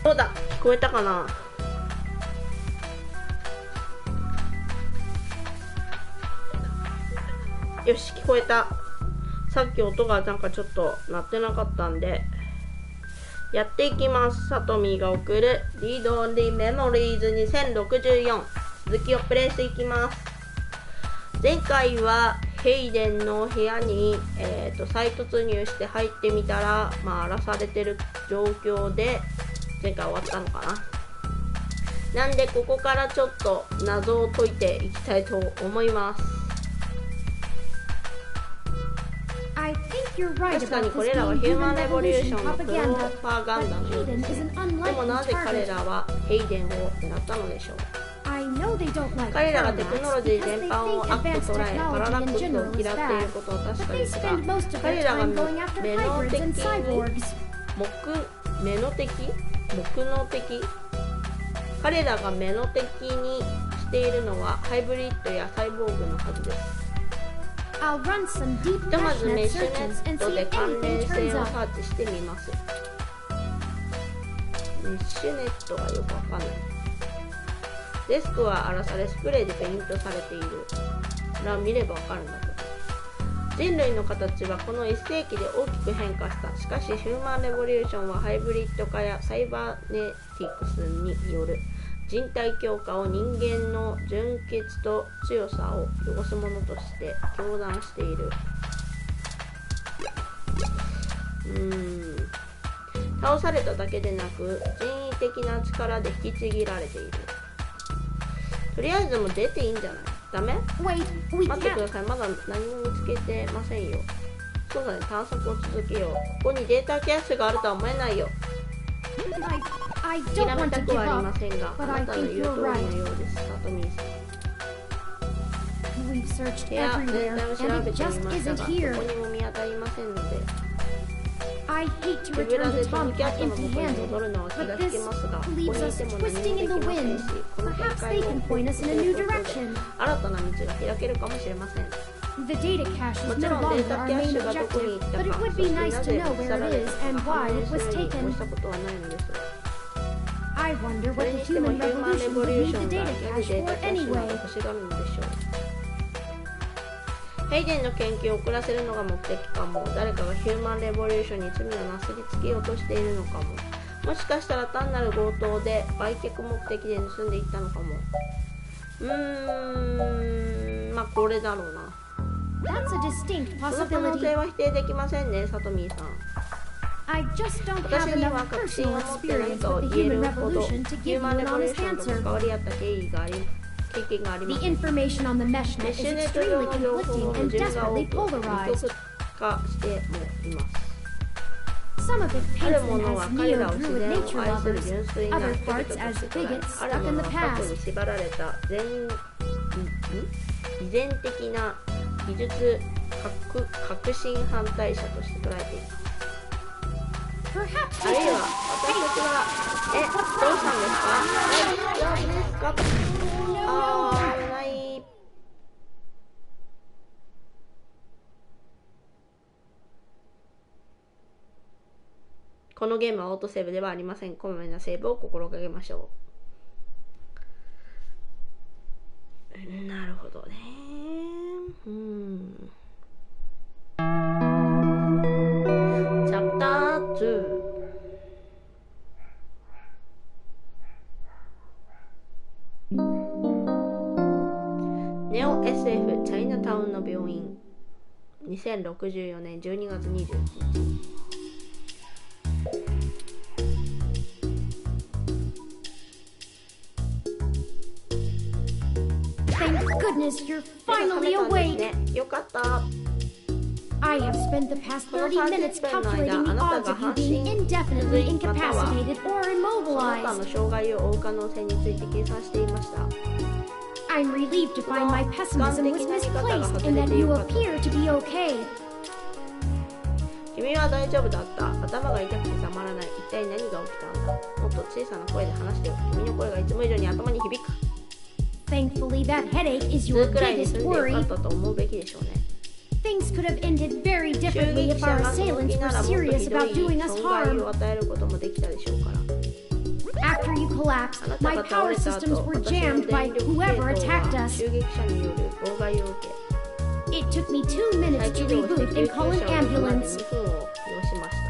どうだ、聞こえたかな。よし、聞こえた。さっき音がなんかちょっと鳴ってなかったんでやっていきます。さとみが送る Read Only Memories 2064、続きをプレイしていきます。前回はヘイデンの部屋に、再突入して入ってみたら、荒らされてる状況で前回終わったのかな。なんでここからちょっと謎を解いていきたいと思います。確かにこれらはヒューマンレボリューションのプロパガンダのようですね。でもなぜ彼らはヘイデンを狙ったのでしょう。彼らがテクノロジー全般を悪と捉えパララックスを嫌っていることは確かですが、彼らが目の敵彼らが目の敵にしているのはハイブリッドやサイボーグのはずです。ひとまずメッシュネットで関連性をサーチしてみます。メッシュネットがよくわかんない。デスクは荒らされスプレーでペイントされている。それは見ればわかるんだけど、人類の形はこの1世紀で大きく変化した。しかしヒューマンレボリューションはハイブリッド化やサイバネティクスによる人体強化を人間の純潔と強さを汚すものとして教団している。倒されただけでなく人為的な力で引きちぎられている。とりあえずもう出ていいんじゃない？ダメ？待ってください、まだ何も見つけてませんよ。そうだね、探索を続けよう。ここにデータキャッシュがあるとは思えないよ。諦めたくはありませんが、あなたの言う通りのようです。さとみさん、部屋全体を調べてみましたが、どこにも見当たりませんので、手ぶらでトムキャットの元に戻るのは気が引けますが、ここにいても何もできませんし、この展開を新たな道が開けるかもしれません。もちろんデータキャッシュがどこに行ったか、そしてなぜ持ち去られたか判明するに越したことはないのですが、それにしてもヒューマンレボリューションがなぜデータキャッシュなど欲しがるのでしょう。ヘイデンの研究を遅らせるのが目的かも。誰かがヒューマンレボリューションに罪をなすりつけようとしているのかも。もしかしたら単なる強盗で売却目的で盗んでいったのかも。これだろうな。その可能性は否定できませんね、さとみーさん。私には確信を持って何かを言えるほどヒューマンレボリューションと関わり合った経験があります。メッシュネット上の情報の矛盾が多く二極化してもいます。あるものは彼らを自然を愛する純粋な人々として捉え、あるものは過去に縛られた依然的な技術革新反対者として捉えています。あるいは私たちはどうしたんですか？大丈夫ですか？危ない。このゲームはオートセーブではありません。こまめなセーブを心がけましょう。なるほどね。チャプター2。ネオ SF チャイナタウンの病院、2064年12月21日。Thank goodness you're finally awake. よかった。I have spent the past 30 minutes calculating the odds of you being indefinitely incapacitated or その他 immobilized. の障害を負う可能性について計算していました。 I'm relieved to find my pessimism was misplaced and that you appear to be okay. 君は大丈夫だった。頭が痛くてたまらない。一体何が起きたんだ。もっと小さな声で話してよ。君の声がいつも以上に頭に響く。 Thankfully, that headache is 普 your 通くらいに biggest 住んでよ worry. かったと思うべきでしょうね。 Things could have ended very 襲 differently 撃 if 者 our がその assailants 気な were らもっと serious ひど about い doing us 損害を harm. 与えることもできたでしょうから。After you collapsed, my power systems were jammed by whoever attacked us. 襲撃者による妨害を受け It took me 2 minutes to reboot and call an ambulance. 2分を要しました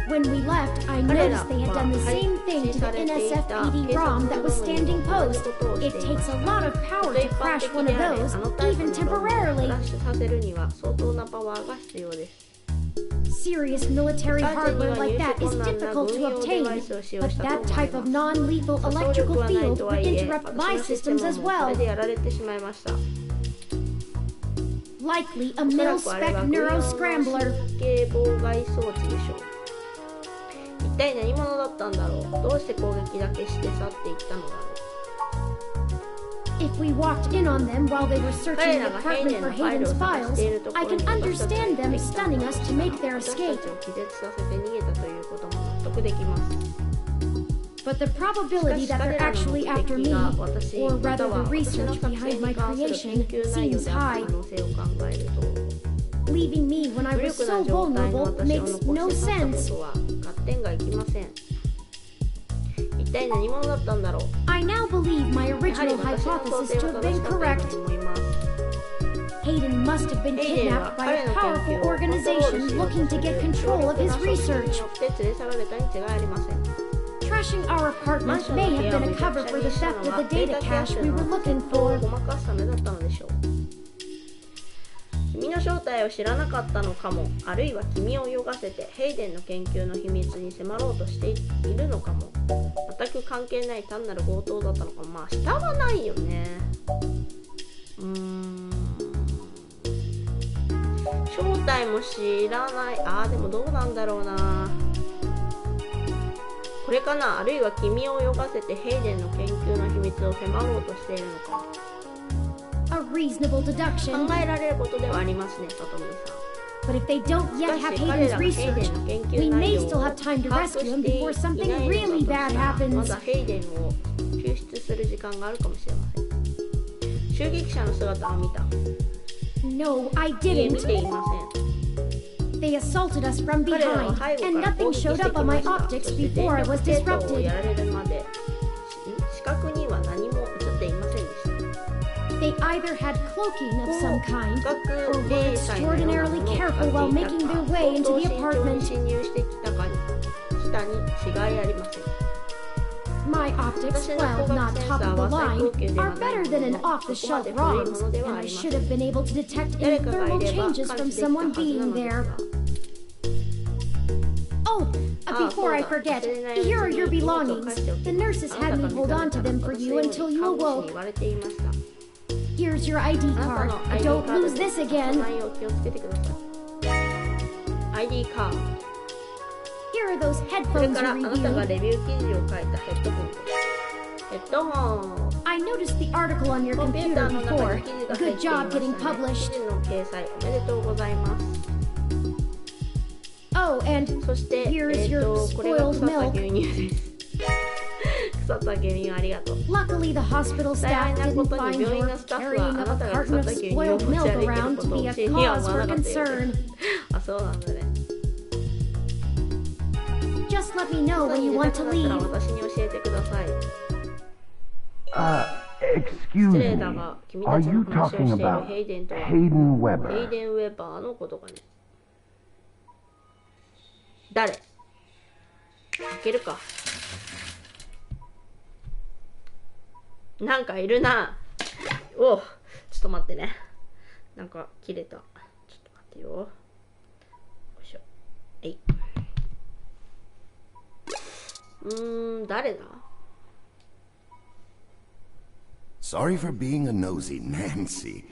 When we left, I noticed they had done the same thing to the NSFPD-ROM that was standing post. It takes a lot of power to crash one of those, even ク temporarily. ラッシュさせるには相当なパワーが必要です Serious military ガーゼに hardware は like 入手 that is 困難な difficult 軍 to 用デ obtain, バイスを使用 but したと that 思い type of ます non-lethal 殺傷 electrical 力はない field とは would いえ interrupt 私 my のシステ systems ム as もこれ well. でやられてしまいました Likely a おそらくあれ mil-spec は軍用の neuroscrambler. 神経妨害装置でしょう一体何者だったんだろうどうして攻撃だけして去っていったのだろう If we walked in on them while they were searching the apartment for Hayden's files, I can understand them stunning us to make their 私た escape. ちを気絶させて逃げたということも納得できます But the probability that they're actually after me, or rather the research behind my creation, seems high. Leaving me when I was so vulnerable makes no sense. 合点がいきません一体何者だったんだろう I now believe my やはり original 私の想 hypothesis 定 to は have 正し been かったよ correct. うに思います Hayden must have been ヘイデンは kidnapped by 彼 a の研 powerful 究をコントロールし organization ようとす looking to る get 強 control 力 of his な組織に research. よって連れ去られたに違いありません Trashing our apartment may have been a cover for the theft of the data cache we were looking を for. ごまかすためだったのでしょう君の正体を知らなかったのかもあるいは君を泳がせてヘイデンの研究の秘密に迫ろうとしているのかも全く関係ない単なる強盗だったのかもまあ下はないよね正体も知らないでもどうなんだろうなこれかなあるいは君を泳がせてヘイデンの研究の秘密を迫ろうとしているのか A reasonable 考 deduction. えられることではありますね、さとみさん But if they don't yet have Hayden's research, we may still have time to rescue him before something really bad ま happens. だヘイデンを救出する時間があるかもしれません襲撃者の姿を見た No, I いえ見 didn't. ていません They assaulted us from 彼らは behind, 背後 and から攻 nothing 撃して showed き up on ま my した optics そして before I 電 was 力系統を disrupted. やられるまで視覚には何も映っていませんでした They either had cloaking of some kind, 各 or were 迷彩のようなも extraordinarily のを careful 使 while っていた making か their way 相 into 当 the 慎重に apartment. 侵入してきたかにに違いありません My optics, while not top of the line, are better than an off-the-shelf ROMs, and I should have been able to detect any thermal changes from someone being there. Oh, before I forget, here are your belongings. The nurses had me hold on to them for you until you awoke. Here's your ID card. Don't lose this again. ID カード Here are those それ headphones からあ you なたが reviewed. レビュー記事を書いたヘッドホンですヘッドホン I noticed the article on your コンピュータ computer ーの中 before. に記事が入 Good っていま job した getting ね published. 記事の掲載おめでとうございます Oh, and そして、 here's your これが spoiled 腐った milk. 牛乳です腐った牛乳ありがとう Luckily, the hospital 幸い staff な didn't ことに find 病院 your のスタッフは carrying あ of な a たが carton 腐っ of た牛乳を spoiled 持ち milk 歩いている around こ to とを be a 不審には cause 思わ for なかったようで concern. すあ、そうなんだね Just let me know when you want to だったら leave. 私に教えてください Excuse 失 me. 礼だが君た Are ち you の話を talking している about ヘイデンとは Hayden ヘイ Weber? デン・ウェバーのことかね誰開けるかなんかいるなおうちょっと待ってねなんか切れたちょっと待ってよよいしょ誰だ Sorry for being a nosy, Nancy.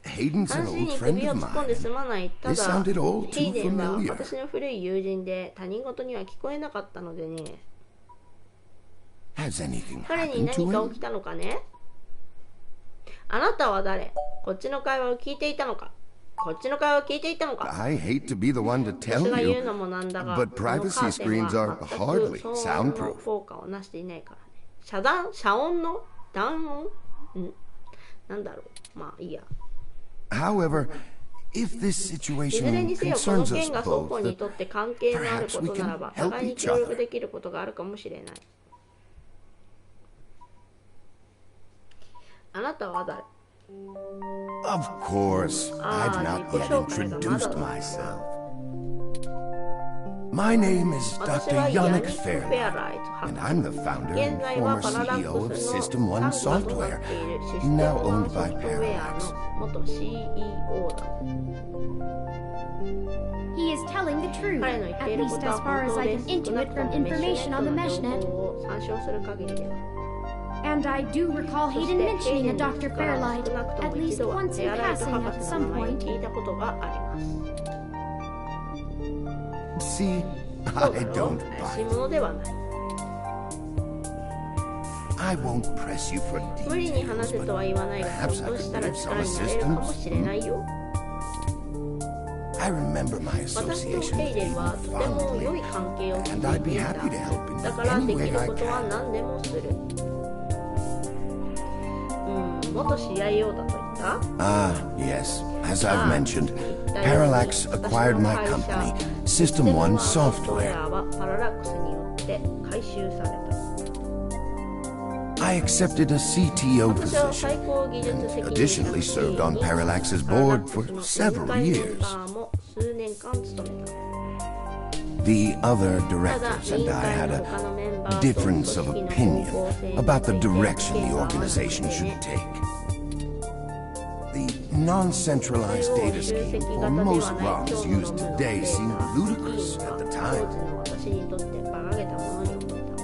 Hayden's an 話 old に friend 首を of 突っ込んで mine. すまないた This だ sounded all ヘイ too デンは familiar. 私の古い友人で他人事には聞こえなかったのでね Has anything 彼に happened 何 to か him? 起きたのかねあなたは誰こっちの会話を聞いていたのかこっちの会話を聞いていたのか I hate to be the one to 私 tell が言う you, のもなんだが but このカ privacy ーテン screens は are 全 hardly く騒音の soundproof. 効果をなしていないからね遮音の断音なんだろうまあいいや However, if this いずれに situation せよこの concerns us 件が双方 both, にとって関係のあることならば perhaps we can 互いに help each 協力 other. できることがあるかもしれないあなたは誰？ Of course, I've not yet introduced myself. My name is 私 Dr. はヤニッ Yannick ク・フ Fairlight, ェアライト博 and 士。 I'm the founder 現 and 在は former パララッ CEO ク of スの System 1傘下とな Software, っているシステム now 1 owned ソ by フトウェア Parallax. の元 CEO だ。 He is telling the truth, 彼の言って at いるこ least とは as far 本 as 当 I で can す。 intuit 少なくと from もメッシュネ information ッ on ト the の meshnet. 情報を参照する限りでは。 And I do recall そし Hayden て mentioning a ヘイデン Dr. から Fairlight 少なくと at も一 least 度は once フ in ェアライト passing 博 at 士の some 名前を point. 聞いたことがあります。 See, そう I だろ don't 怪しい buy ものではない。 I won't press you for 無理に話 details, せとは but 言わないが、ひょっ perhaps I とし could たら give 力 some になれるかも assistance. しれないよ。 I remember my 私と association ヘイ with デン you はとても良 fondly, い関係を築 and い I'd て be いた。 happy to help in だからで any き way る I ことは can. 何でもする。元知り合いようだと言った？ Ah, yes. As I've mentioned, Parallax acquired my company, System 1ソフトウェ Software. アはパララックスによって回収された。 I accepted a CTO 私は position 最高技術 and 責任者 additionally の地位 served on に Parallax's パララ board ック for スの several 委員会メン years. バーも数年間務めた。 The other ただ directors 委員 and I 会 had の a 他のメンバーと difference of 組織の opinion 方向性に about the ついて direction 意見 the が合わなく organization て should ね。 take. The non-centralized data scheme for most ROMs used today seemed ludicrous at the 当時 time. の私にとって馬鹿げたものに思った。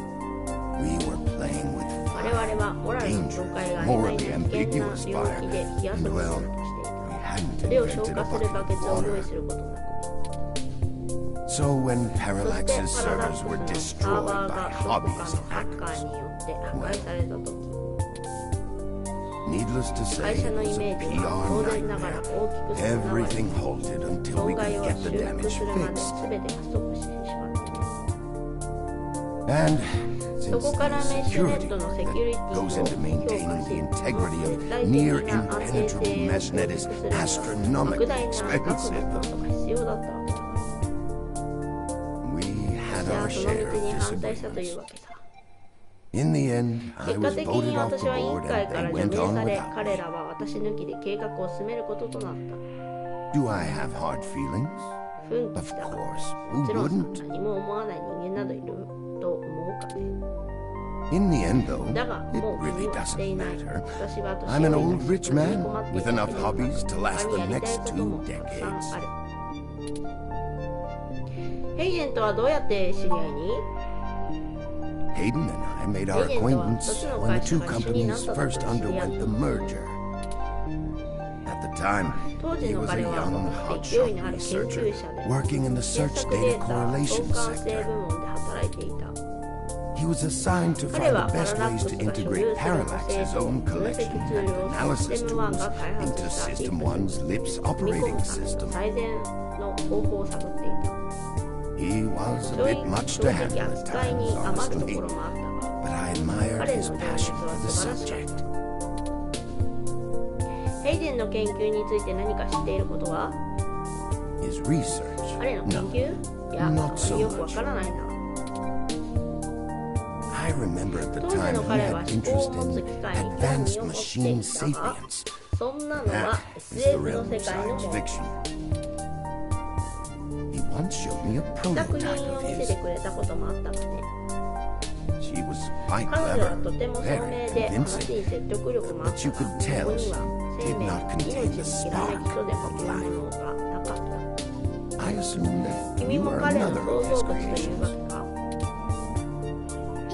We were playing with 我々はモラルの境界が曖昧な危険な領域で火遊びをしようとしてい and well, た。 we hadn't それを消 invented a 化する bucket バケ of ツを用意 water. することなく、 So when そして Parallax's パララッ servers クス were のサー destroyed バー by がどこかの hobbyist ハッカー hackers, によって破壊されたとき、 needless to 会 say, 社 it な のイ was メ a ージは PR 当然ながら nightmare. 大きくするなわ Everything halted until 損 we 害 could を get the 修復 damage するまで fixed. 全てがストップしてしまったね。 And そ since こから the メッシュネ security ットのセキュリテ that ィを goes 強 into 化 maintaining し、 the 絶 integrity 対 of 的 near な安定 impenetrable 性を meshnet 構 is 築するには莫 astronomically 大な額 expensive. のコストが必要だったわけだ。 We じ had ゃあ our その share 道に of 反対したという disagreements. わけさ。 In the end, I 結果 was 的 voted に off the 私は委員 board 会 and から they 除 went 名 on され、 without 彼 me. らは私抜きで計画を進めることとなった。 Do I have hard feelings? 奮起 Of したが、 course. も Who ちろんさ、 wouldn't? 何も思わない人間などいると思うかね。 In the end, though, だが、 it もう気 really にはしてい doesn't ない。 matter. 私は年 I'm an 寄り old だし、 rich 無事 man に困ってい with る enough わけでも hobbies to 他 last に the やりたい next こと 2 もたくさん decades. ある。ヘイデンとはどうやって知り合いに？ Hayden and I made our acquaintance when the two companies first underwent the merger. At the time, 当時 he の was a 彼は young 若くて勢 hotshot いのある研 researcher 究者で、 working in the 検 search 索 data データ correlation 相関性 sector. 部門で働いていた。 He was assigned to 彼 find は the パラ best ラッ ways ク to スが所有 integrate する個性 Parallax's と own 分析 collection ツ and ールを analysis システム1 tools が開発 into したチッ System プ 1's LIPS に組み込 operating むための system. 最善の方法を探っていた。 He was a 正 bit 直 much to handle at 扱い times, に余ると honestly, ころもあったが、 but I admired 彼の his 情熱 passion は for the 素晴らしかっ subject. た。ヘイデンの研究について何か知っていることは？ His research? 彼の研 No. 究？いや、あ Not まり so よくわ much. からないな。 I remember at the 当時 time の he 彼は had 思考を interest 持つ in 機会に興 advanced 味を持って machine いたが、 sapiens. そんなのは That is the SF の realm 世 of 界の science もの。 fiction. He once showed me a 作 prototype 品を of 見せて his. くれたこともあったがね。 She was quite 彼女は clever, とても聡 very 明で話 convincing. に説得力もあっ But た you が、 could こ tell こには she 生 did 命、 not 命 contain に the きらめ spark きとでも of いうも life. のがなかった。 I assume that 君 you も are 彼の another 創 of 造 his 物というわ creations. けか？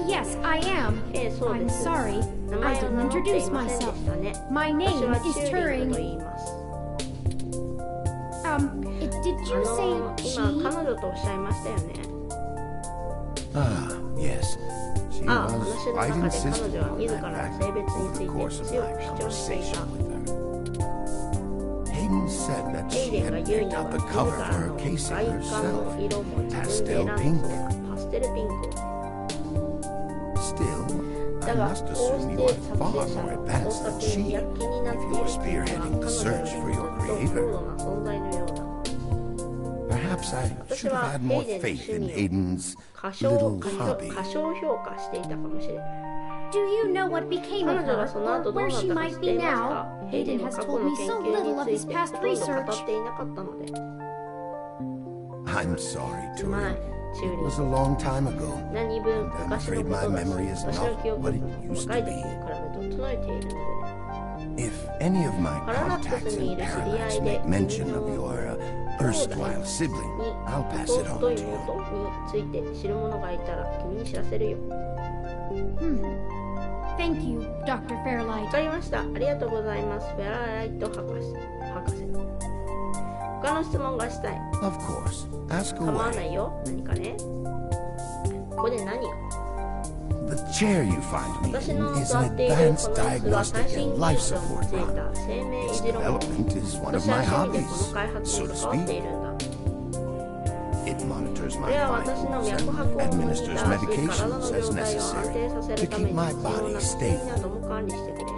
Yes, I am. そうで I'm す。 sorry. 名 I 前を didn't 名乗ってい introduce ませんで myself. したね。 My 私 name は is チューリングと Turing. 言います。Did you say 今 she? 彼女とおっしゃいましたよね。 Ah, yes. She ああ、 was 話の quite 中で彼 insistent 女は on 自 that らの fact 性別に over つ the い course て of 強 my く主張してい conversation た。 with her. Hayden said that ヘイ she デンが had 言う picked には out 自 the cover ら for の her casing 外観の herself. 色も自分で選んだそうだ。パステルピンクを。 Still, だ I が、 must こう assume し you て are 撮 far 影者 more の advanced 創 than 作 she に躍起になってい if る you're 君は spearheading 彼 the 女よ search り for も your ずっと高 creator. 度な存在のようだ。 Perhaps I 私 should have は had ヘ more イデンの faith 趣 in 味を Hayden's 過小 little hobby. 評価していたかもしれない。Do you know what became 彼 of 女が her, その後 or どう where なっ she たか might 知って be います now? か？ヘイデン Hayden の has 過去 told の me 研 so 究 little に of つい his て past ほとんど語 research. っていなかったので。 I'm sorry, すまない、 Turing. チュー It リン was a long time ago. 何分 I'm 昔の afraid こ my とだし、 memory is 私の not 記憶 what も it used 若い to 時に be. 比べて衰えているのでね。 If any of my パララック contacts スにい in る知り合 Parallax いで make mention of your erstwhile sibling, に I'll pass it 弟 on 妹 to you. について知る者がいたら君に知らせるよ。 Thank you, Dr. わ Fairlight. かりました。ありがとうございます。フェアライト博士。他の質問がしたい。 Of course. Ask 構わな away. いよ。何かね。ここで何を The chair you find me 私 in の is 座 an っているこ advanced の椅子は最 diagnostic 新 and 技 life 術を support 用い one. た生命維 Its 持ロボット。 development is one of 私は my 趣味でこ hobbies, の開発 so に to 関わってい speak. るんだ。 It monitors こ my れは私の vitals 脈 and 拍をモニタ administers ーし、体の medications 状 as 態を安 necessary 定させ to るため keep に my 必要 body な薬 stable. なども管理してくれる。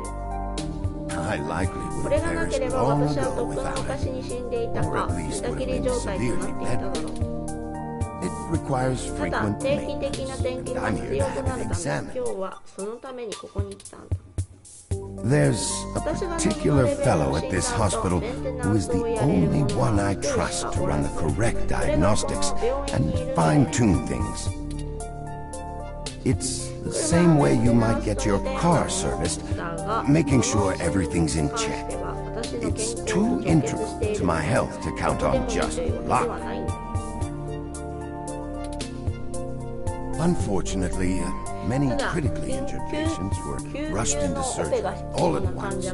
I likely こ would れ have がなけ perished れば long 私は ago とっくの without 昔 it. に死んでいた Or か at 寝 least た would き have り been 状態となって severely いただろう。 bedridden. It requires ただ frequent 定期的な maintenance, 点検 and が I'm 必 here 要 to と have なる it ため examined. 今日はそのためにここに来たんだ。 There's a particular fellow at this hospital who is the only one I trust to run the correct diagnostics and fine-tune things. It's the same way you might get your car serviced, making sure everything's in check. It's too integral to my health to count on just luck. Unfortunately, many critically injured patients were rushed into surgery all at once.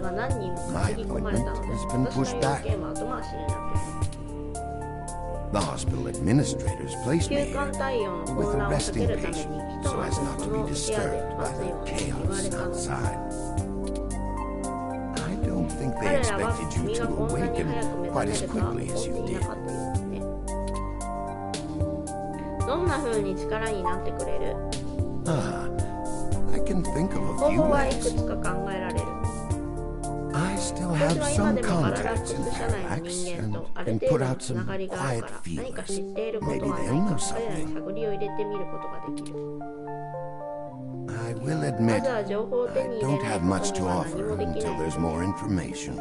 My appointment has been pushed back. The hospital administrators placed me 休 here 館対応の with 混 a 乱を避 resting けるため patient にひ so とま as ず not こ to の be 部屋で disturbed 待 by つよ the うに言わ chaos れたの。 outside. I don't think they 彼らは expected 君 you が to こんなに awaken 早く目 quite 覚 as めるとは quickly 思 as って you いな did. かったようね。どんな風に力になってくれる？ I can think of 方 a few 法はいく ways. つか考えられる。 I still 私 have は今 some でもパララック contacts ス in 社内の Parallax 人間 and とある can 程 put 度の out つな some がりがある quiet から何か知 feelers. っていること Maybe はない they'll know か彼らに something. 探りを入れてみることができる。 I will ま admit ずは情報を I 手に入れ don't ない have こ much と to には何 offer もできな until い。 there's more information.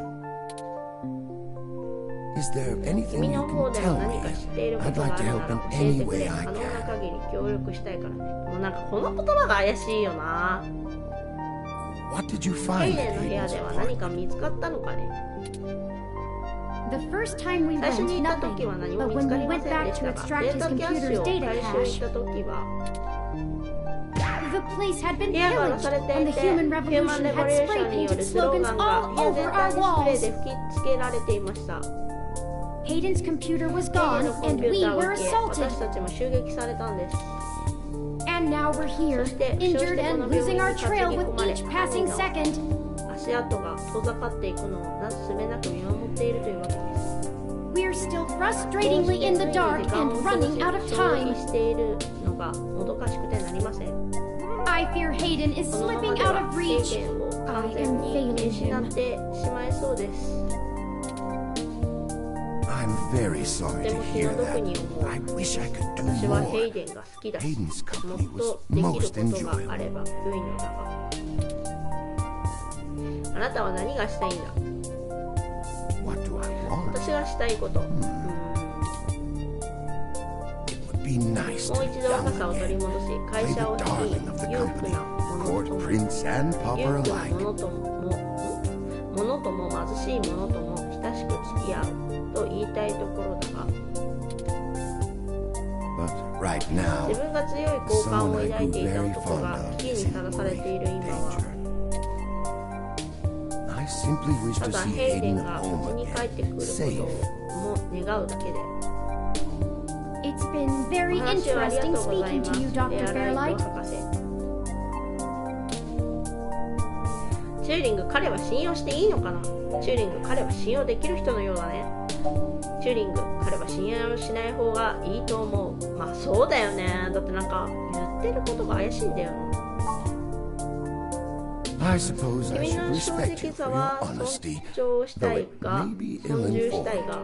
Is there 君 anything you の方 can で tell も me? 何か知っているこ I'd とが like あ to るな help ら in 教え any てくれ。 way 可 I 能な can. 限り協力したいからね。もうなんかこの言葉が怪しいよな。 What did you ヘイ find デン at の部屋 Hayden's では何 apartment? か見つかったのかね。 The first time we 最初 went, に行った時 nothing. は何も But 見つ when か we りま went せん back でし to たが、 extract デ his ータキャッ computer's シュを data 回収し cache, た時は the place had been 部屋が荒ら pillaged, されてい and て、 the ヒュ human ーマン revolution レボ had リューショ spray ンによ painted るスロー slogans ガンが all 部屋 over 全 our 体にスプレー walls. で吹き付けられていました。 Hayden's computer was ヘイデ gone, ンのコン and ピュー we ター were は消え、 assaulted. 私たちも襲撃されたんです。 And now we're here, injured and losing our trail with each passing second. 足跡が遠ざかっていくのをなすすべなく見守っているというわけです。 We're still frustratingly in the dark and running out of 消費 time. しているのがもどかしくてなりません。 I fear Hayden is このまま slipping で out は of ヘイ reach. デンを I 完 am 全に failing 失っ him. てしまいそうです。 I'm very sorry とて to も気 hear の毒 that. に思う。 I wish I could do 私はヘイ more. デンが好きだし、 Hayden's も company っと was できる most ことがあれ enjoyable. ば良いのだが。あなたは何がしたいんだ？ What do I want? 私がしたいこと。It would be nice もう to 一度若さを young 取り again. 戻し、 Play 会 the 社を率い、 darling of the 裕福 company, なもの court とも、 prince and 裕 pauper 福な alike. ものとも貧しいものとも親しく付き合うと言いたいところだが、 But right now, 自分が強い好感を someone I 抱い grew ていた very 男 fond が of 危機 is に in さらされている great 今は、 danger. I simply wish た to だ see ヘイデン Hayden が無 home 事に帰ってく again, ること safe. も願うだけで。 It's been お very 話をありが interesting とうござい speaking ます。 to you, レ Dr. アライト Fairlight. 博士。チューリング、彼は信用していいのかな？チューリング、彼は信用できる人のようだね。チューリング、彼は信用しない方がいいと思う。まあそうだよね。だってなんか言ってることが怪しいんだよな。 I suppose I 君 should の正 respect 直 you さ for your は honesty, 尊重した though い it が may be 尊重したい ill-informed. が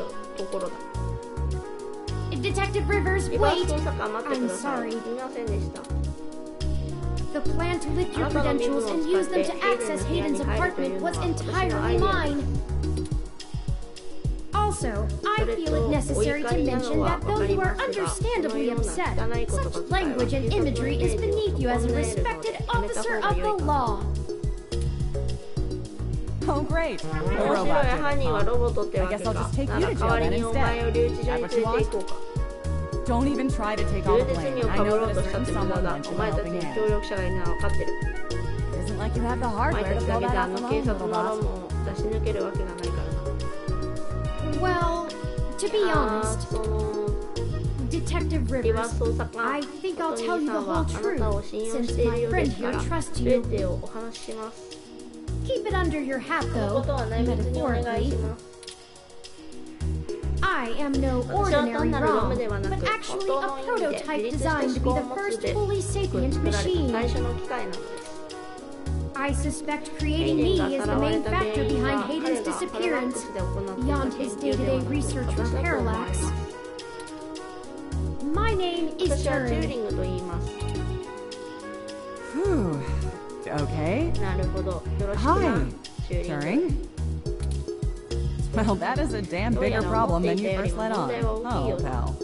ところだ。 Detective Rivers, リバー wait! ス捜査官待ってく I'm ださい。 sorry. すみませんでした。The plan to lick your credentials and use them to access Hayden's apartment was entirely mine. Also, I feel it necessary to mention that though you are understandably upset, such language and imagery is beneath you as a respected officer of the law. Oh, great. The 面白い robot did 犯 it, 人は huh? ロボットってわ I け guess I'll か just take な you ら to 代わ jail り then にお前 instead. を留置所 Is に that 連 what れ you て want? 行こうか Don't even try to take 銃 all the で罪 blame. を I かぶ know ろう that と a したっ certain て無駄 someone だ lent お you a 前たち helping に hand. 協力者がいるのは分かってる It isn't like you have the お前 hardware た to ちだ pull け that であ off の alone, 警察 little のロ boss. ムを出し抜けるわけがないからな Well, to be あー honest, その Detective リバー Rivers, ス捜査官 I think ト I'll ニ tell ー you さ the んは whole あなたを truth 信用 since している my ようで friend すか here ら trusts 全 you. てをお話しします Keep it under your hat, このこ though, とは内密にお願いし metaphorically. ます I am no 私は単 ordinary なるロム ROM, ではな but く actually 本 a 当の意味で prototype 自立した designed to 思 be 考 the を持 first つで fully 作 sapient られた machine. 最初の機械なのです I suspect creating me is the main factor behind Hayden's disappearance, beyond his day-to-day research for parallax. My name is 私はチュー Turing. リングと言います Whew. Okay. なるほどよろしくな Hi, チューリング Turing. Well, that is a damn bigger problem than you first let on. Oh, pal.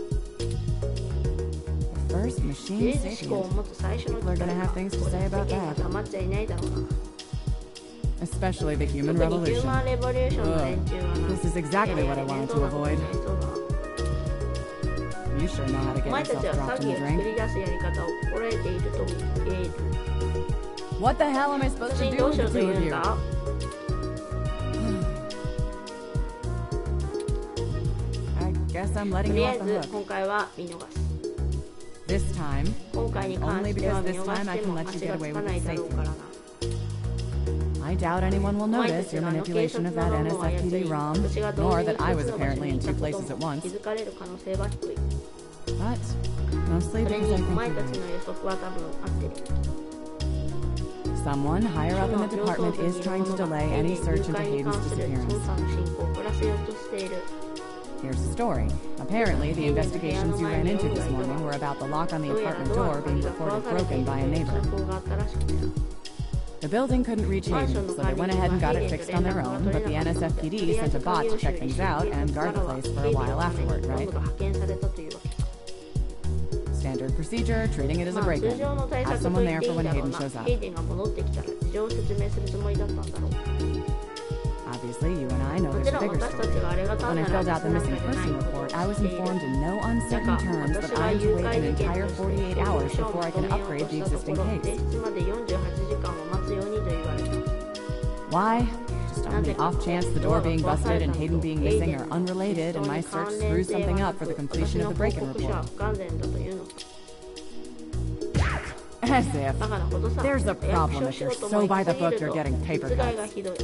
The first 自 machine 立思考を sapient. 持つ最初の機 People are 械 gonna か have things to これ say 世 about 間が that. 黙っちゃいないだろうな Especially the 特 human にヒュー revolution. マンレボリューションの連中はな This is exactly what I wanted to avoid. You sure know how to お get 前たち yourself は dropped 詐 in 欺 the を作り drink. 出すやり方を心得ていると言える What the hell am I supposed 私 to に do どう with しよう the とい two う of ん you? だ I guess I'm と letting り you あ off え the ず hook. 今回は見逃す This time, 今回に関 only しては because 見 this 逃 time し I て can も let you 足 get が away つか with な it いだろうから safely. な I doubt anyone will お前た notice ち your があの警察 manipulation of の that ロムを操 NSFPD り ROM, 私が同 nor 時に that I 2 was つの場所 apparently にい in た two こと places at も once. 気づかれる可能性は低い But そ mostly れ because に I お think 前た you're ちの right. 予測は多分合ってる Someone higher up in the 上層 department 部に is いる trying 者 to が delay 丁寧 any に search 誘 into 拐に Hayden's 関する disappearance. 捜査の進行を遅らせようとしている Here's the story. Apparently, the investigations you ran into this morning were about the lock on the どうやら apartment ドア door の being 鍵が壊 reported されてい broken ると by a いう neighbor. 通報があったらしくてな The building couldn't reach Hayden, so they went ahead and got it fixed on their own, but the NSFPD sent a bot to check things out and guard the place for a while afterward, right? が派遣されたというわけ Standard procedure, treating it as a まあ break-in. 通常の対 Have 策と someone 言 there ってい for い when だろう Hayden な shows up. ヘイデンが戻ってきたら事情を説明するつもりだったんだろう Obviously, you and I know も there's ち a ろん bigger 私たち story. があれが When 単 I なる filled out the な missing けでない person ことを report, I was 知っている informed in no だ uncertain が terms 私 that が I am 誘 to wait 拐 an 事件 entire として 48 報 hours 告書を before I 求 can めよう upgrade と the したと existing ころ case. 提出まで48時間を待つようにと言われた Why? Just on the off chance the door being busted and Hayden being missing are unrelated and my search screws something up for the completion of the break-in 私の報告書は report. 不完全だというのか As if. バカなことさ There's a problem 役 if 所 you're 仕事 so も by 行 the き過ぎ book る you're と getting paper 実害が cuts. ひどい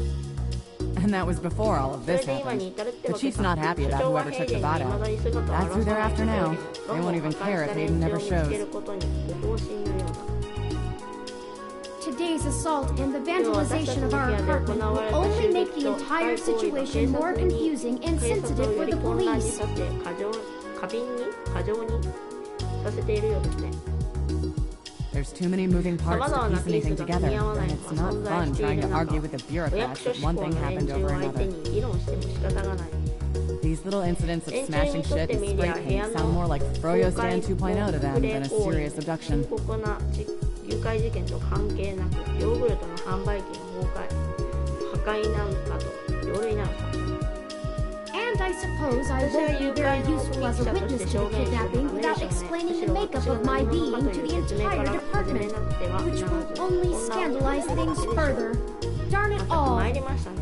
And that was before all of それ this で今 happened. に至るって The わけ chief's さ not happy 所 about 長は whoever ヘイ took デ the ン bot に未だ out. に姿を That's 現 who さ they're ない after ことよ now. りも They won't even care if Hayden never shows. 見つけることにご方針のようだ Today's assault and the vandalization of our apartment will only make the entire situation more confusing and 警察を sensitive よ for り the 混乱に police. させ過剰にさせているようですね There's too many moving parts to piece anything together, and it's not fun trying to argue with the お bureaucrats 役所 that 志 one 向 thing の連 happened 中 over を相手 another. に議論しても仕方がない These little incidents of 連中 smashing にとっ shit て and みり spray ゃ部 paint 屋 sound の more like 公 Froyo 開 Stand 2.0 to them プレ than a 行為 serious 深 abduction. 刻な誘拐事件と関係なくヨーグルトの販売機の崩壊破壊なんかと同類なのか And I suppose I won't be very useful as a witness to the kidnapping without explaining the makeup of my being to the entire department, which will only scandalize things further. Darn it また all. 参りましたね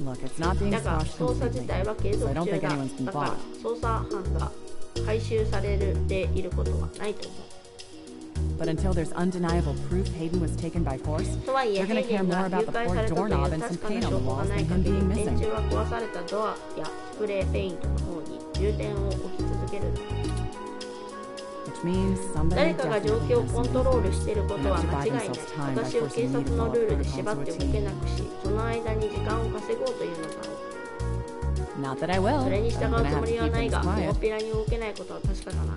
Look, it's not being だが squashed 捜査自 completely, 体は継 so 続 I don't 中 think だ anyone's been だから bought. 捜査班が回収されていることはないと思う But until there's undeniable proof Hayden was taken by force, とはいえ they're ヘ gonna イデ care ン more が誘 about the 拐さ poor れたという doorknob and 確 some かな paint on 証 the 拠が walls ない than 限 him り being 連 missing. 中は壊されたドアやスプレーペイントの方に重点を置き続ける Which means somebody 誰かが状 definitely 況を has コン some トロール influence していることは enough to 間違 buy いない themselves time by 私を forcing 警 me 察 to の follow ルールで protocols 縛 to って a 動け T. なくしその間に時間を稼ごうというのだろう Not that I will, それに but 従 I'm う gonna つ have も to りは keep ない things が大っ quiet. ぴらに動けないことは確かだな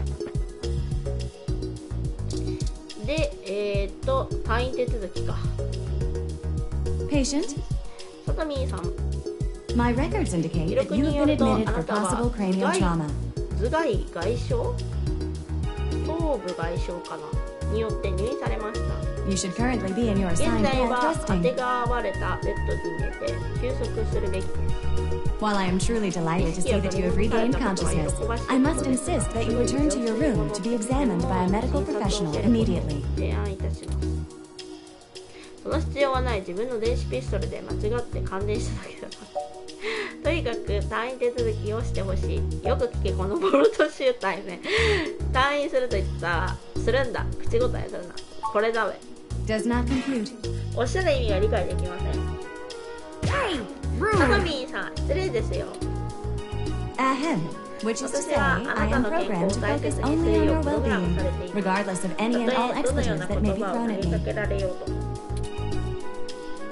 で、退院手続きか。Patient, さとみーさん。My records indicate 記 that 録 you に have よ been ると admitted あな for たは possible cranial trauma. 頭蓋外傷頭部外傷かなによって入院されました。 You should currently be in your 現 assigned 在 bed は当て resting. がわれたベッドに寝て休息するべきです。 While I am truly delighted to see that you have regained consciousness, I must insist that you return to your room to be examined by a medical professional immediately. 提案いたします。その必要はない。自分の電子ピストルで間違って感電しただけだから。とにかく退院手続きをしてほしい。よく聞けこのボルト集大ね。退院すると言ったらするんだ。口答えするな。これだべ。 Does not compute. おっしゃる意味が理解できません。サトミーさん、失礼ですよ。Ahem. Which is to say, 私はあ I なた am の健 programmed 康 to を大 focus 切にす only る on よ your うプログラム well-being, されています。 regardless of た any と and all えどのよう expletives な that 言 may be 葉を thrown 投 at げか me. けられようとも。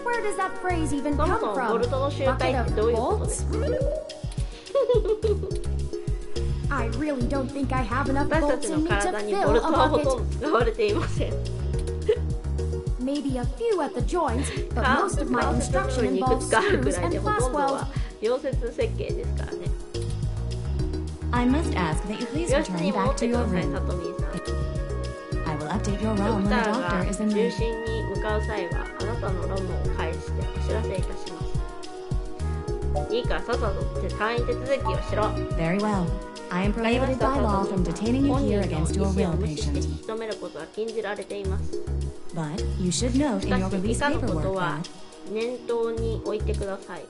Where does that phrase even そも come そもボ from? ルトの集 Bucket 体って of どういうことで bolts? すか？ I really don't think I have enough 私た bolts ち in の me to 体にボ fill ル a トはほ bucket. とんど使われていません。 Maybe a few at the joints, but 関 most of my 節部 construction 分にいく involves つかあるく screws らい and でほ fast とんど welds. は溶接設計ですからね。 I must ask that you please 病室 return に戻 back って to くだ your さい、 room. サトミーさん。 I will update your ド realm ク when タ the ーが doctor is in 中 room. 心に向かう際はあなたのロムを返してお知らせいたします。いいからさっさと退院手続きをしろ。 Very well. I am わかりまし prohibited た、 by サ law ト from ミーさん。 detaining you 本 here 人の against 意 your 思 will を無視して patient. 引き止めることは禁じられています。 But you should note し in か your し以 release 下のこと paperwork は that 念頭に置いてください。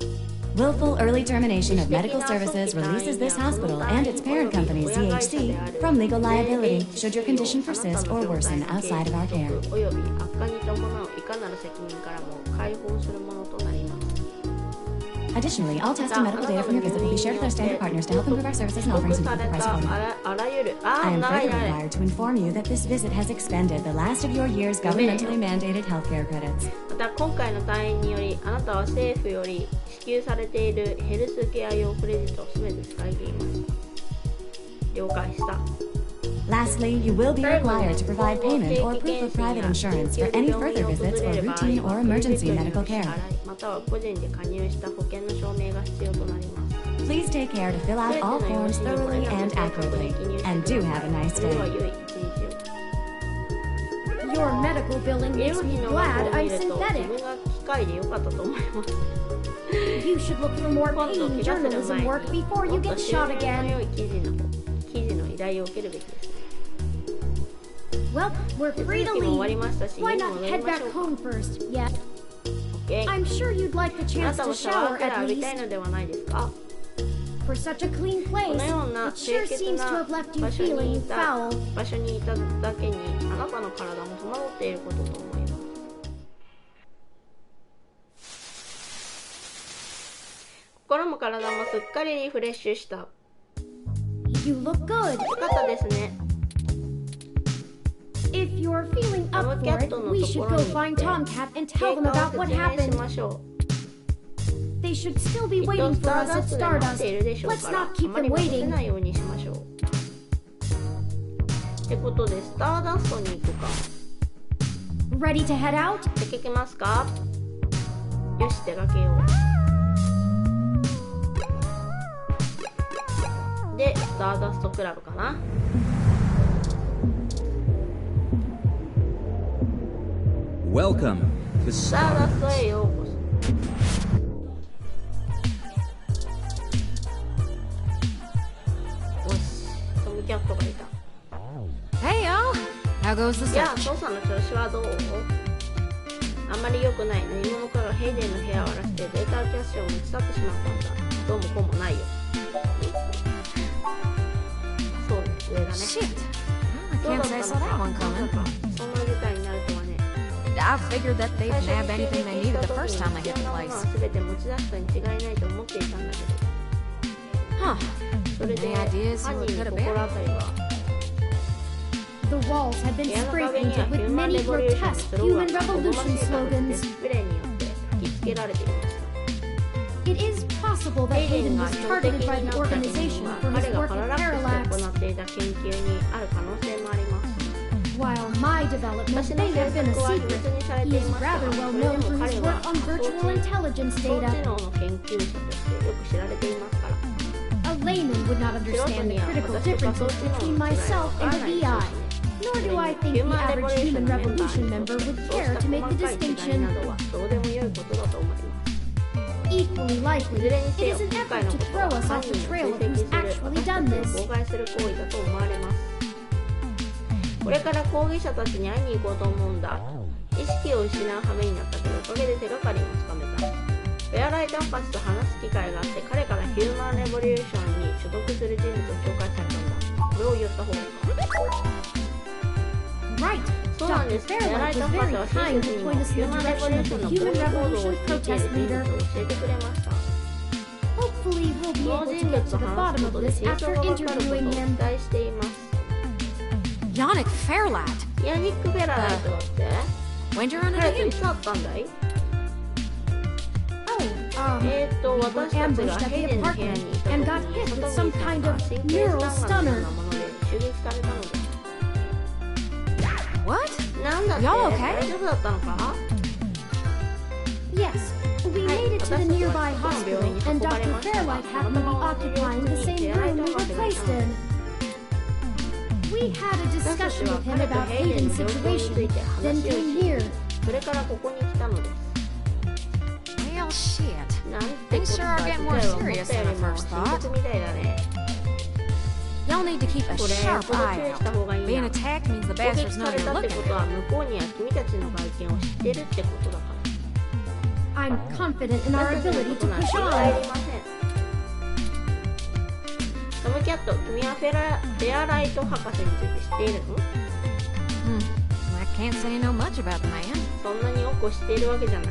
willful early termination of medical services releases this hospital and its parent company, ZHC, from legal liability should your condition persist or worsen outside of our care. および悪化に伴ういかなる責任からも解放するものとなります。 Additionally, all test and medical data from your visit will be shared with our standard partners to help improve our services and offerings and keep the price affordable. あらゆる I am 長い further 長い required to inform you that this visit has expended the last of your year's governmentally mandated healthcare credits. また今回の退院によりあなたは政府より支給されているヘルスケア用クレジットを全て使い切りました。了解した。 Lastly, you will be required to provide payment or proof of private insurance for any further visits or routine or emergency medical care. または個人で加入した保険の証明が必要となります。 Please take care to fill out all forms thoroughly and accurately. And do have a nice それは day. 良い一日を。 Your medical billing 医 makes 療 me 費の額 glad を見 I'm ると自 synthetic. 分が機械で良かったと思います。 You should look for more 今度 paying 怪我する journalism 前 work に before も you っと get 収 shot 入の良 again. い記事の依頼を受けるべきですね。 Well, we're 手続 free き to も終わり leave. ましたし、 Why 家に not 戻り head まし back ょうか。 home first? Yeah. OK。 I'm sure you'd like the あな chance た to もシャワー shower くらい at 浴びた least. いのではないですか？ For such a clean こ place, のような it sure 清潔 seems to な have left you 場所に feeling いた foul. だけにあなたの体も戸惑っていることと思います。心も体もすっかりリフレッシュした。よ You look good. かったですね。 If you're feeling up for it, we should go find Tomcat and 経 tell them 過 about を what 説明し happened. ましょう。 They should still be きっと waiting スタ for ー us ダ at ストで待っ Stardust. ているでしょう Let's から、 not あ keep まり them 待たせ waiting. ないようにしましょう。ってことで、スターダストに行くか。 Ready to head out? 出てきますか？よし、出かけよう。で、スターダストクラブかな。Welcome to スターダストへようこそ。よし、トムキャットがいた。 Hey, y'all. How goes the じゃあ、 search? 父さんの調子はどう？あんまり良くない。何者かがヘイデンの部屋を荒らしてデータキャッシュを持ち去ってしまったんだ。どうもこうもないよ。そうね、上だね。 Shit. I どうだ can't った say の saw か？ that one まさ coming. かそんな事態になるとはね。 I figured that they'd 最 nab 初に anything 襲 they 撃し needed た the 時 first に time they 必 hit 要 the なもの place. は全て持ち出したに違いないと思っていたんだけど。 Huh. それで Any ideas 犯 who 人 it に could have 心 been? 当たりは The walls have been 部屋の spray 壁には painted ヒュ with ーマン many レボリューションの grotesque スローガン human がおぞま revolution しい形で slogans. スプレーによって吹きつけられていました。 It is possible that ヘイデン Hayden が was 標的 targeted by に the なった原因 organization は for his 彼が work パラ with ラックスで Parallax, 行っていた研究にある可能性もあります。 while my my development, they have been a secret. He is rather well known for his work on virtual intelligence 知能 data. の研究者としてよく知られていますから。 A layman would not understand the critical differences between myself and a VI. Nor do I think the average Human Revolution member would care to make the distinction. Equally likely, it is an effort to throw us off the trail of who's actually done this. これから抗議者たちに会いに行こうと思うんだ。意識を失う羽目になったけど、おかげで手がかりもつかめた。ベアライト博士と話す機会があって、彼からヒューマンレボリューションに所属する人物を紹介されたんだ。これを言った方がいいか。 Right. そうなんです。ベアライト博士は親切にもヒューマンレボリューションの抗議行動を率いている人物を教えてくれました。 Hopefully, we'll be この able 人 to 物 get と to the 話 bottom す of ことで this 真 after 相がわかることを interviewing 期 him. 待しています。 Yannick Fairlight. ヤニック・ベアライトだって When'd you run 彼 into とい him? つ会ったんだい Oh, 私たちが ambushed at ヘイ the デンの部屋 apartment にいた時 and got に hit サト with ミー some さん kind が of 神経 neural スタンガンのよう stunner. なもので襲撃されたので What? なんだって Y'all okay? 大丈夫だったのか Yes, we made it to the nearby hospital, and Dr. Fairlight happened to be occupying the same room we were placed in. We had a discussion with him about Hayden's situation, then came here. それからここに来たのです Well, shit. なんてことだ Things sure are 事 getting 態 more は思っ serious たよ than り I も first 深 thought. 刻みたいだね Y'all need to keep a これ sharp よっぽど eye 注意した方がいい out. ん Being だ attacked means the 攻 bastards 撃 know され you're たって looking ことは at 向こうには君たちの外見を知ってるってことだから I'm confident in our 私たちの ability こと to なんて push 心配い on. りませんトムキャット、君はベアライト博士について知っているの I can't say I know much about the man. そんなに多く知っているわけじゃない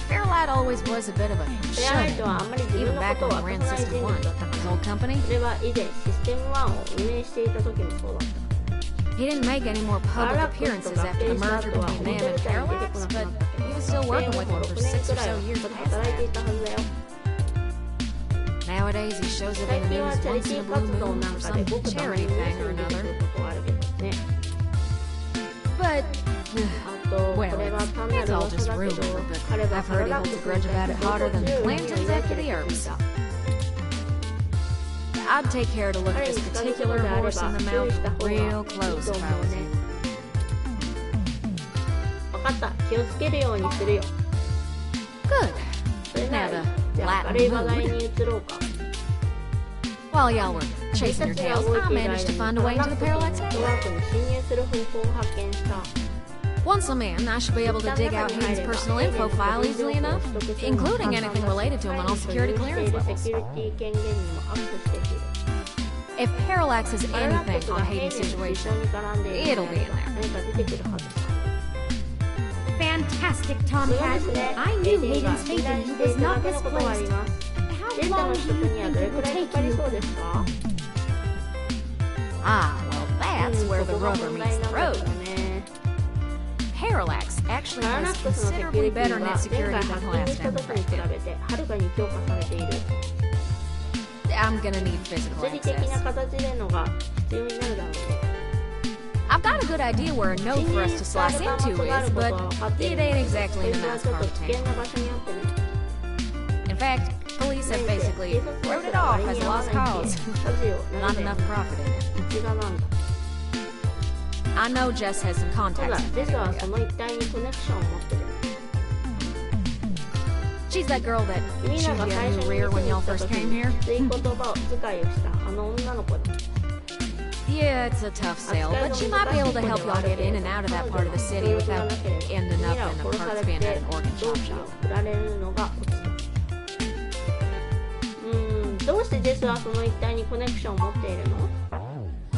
Fairlight always was a bit of a ベアライ shut トはあんまり自分 even のこ back とを when 明 we か ran さない System 人物 1, だったから his old company. それは以前システム1を運営していた時もそうだった He didn't make any more public appearances after the merger between them and Parallax, but he was still working with them for 6 or so years 働いてい past たはずだよ that. Nowadays, he shows up 最 in the 近は news チャリ once テ in ィ a ー blue 活動 moon なん for かで some ごくたまに charity ニュー thing ス or に出て another. くることはあるけどね But あとこ well, れは単な it's る all 噂 just だけ rumor, ど but 彼は I've パ heard ラ he ラック holds ス a grudge about it hotter than the Clantons after the Earps. I'd take care to look at this particular horse in the mouth real close if I was you. 分かった気をつけるようにするよ Good. それな Now ら the じゃあ Latin 明るい話題 mood. に移ろうか While y'all were chasing your 私たちが tails, 動い I ている managed to 間に find パ a ラ way ラッ into ク the スの Parallax ネット network. ワークに侵入する方法を発見した Once a man, I should be able to dig out Hayden's personal info file easily enough, including anything related to him on all security clearance セ levels. キュリティ権限にもアクセスできる If Parallax has パララック anything スが on ヘイデン Hayden's の事象 situation, に絡んでいる it'll be in there. 何か出てくるはずさ Fantastic, そうで Tomcat. すね I ヘイ knew デンが Hayden's 信 faith 頼 in し you てい was ただ not けのことがあり misplaced. ます How データ long の do 取得 you には think どれ it く will らいか take かり you? そうですか ah, well, that's where the そこが rubber 問 meets 題 the なんだ road. けどね Parallax actually パララ has ックスのセキュ considerably リティ better は net 前 security 回 than ハ the ッキング last した時に比 network. べてはるかに強化されている I'm gonna need physical 物理的な access. 形でのが必要になるだろうね I've got a good idea where a node for us to slice into is, but it ain't exactly in the は nice ちょっ part と of 危険 town. な場所にあってね In fact, police have basically wrote it off as a lost cause. Not enough profit in it. 道がなんだ I know Jess has some ただ contacts in ジェ that スはそ area. の一帯にコネクションを持ってる She's that girl that 君ら showed が you 最 a 初 new に rear 店 when に行 y'all った first 時 came に here? きつい言葉を使いをしたあの女の子だ Yeah, it's a tough sale, but she might be able to help y'all get in and out of that part of the city without ending up in a parts bin at an organ 同 shop 期を shop. 振られるのがコツだどうしてジェスはその一帯にコネクションを持っているの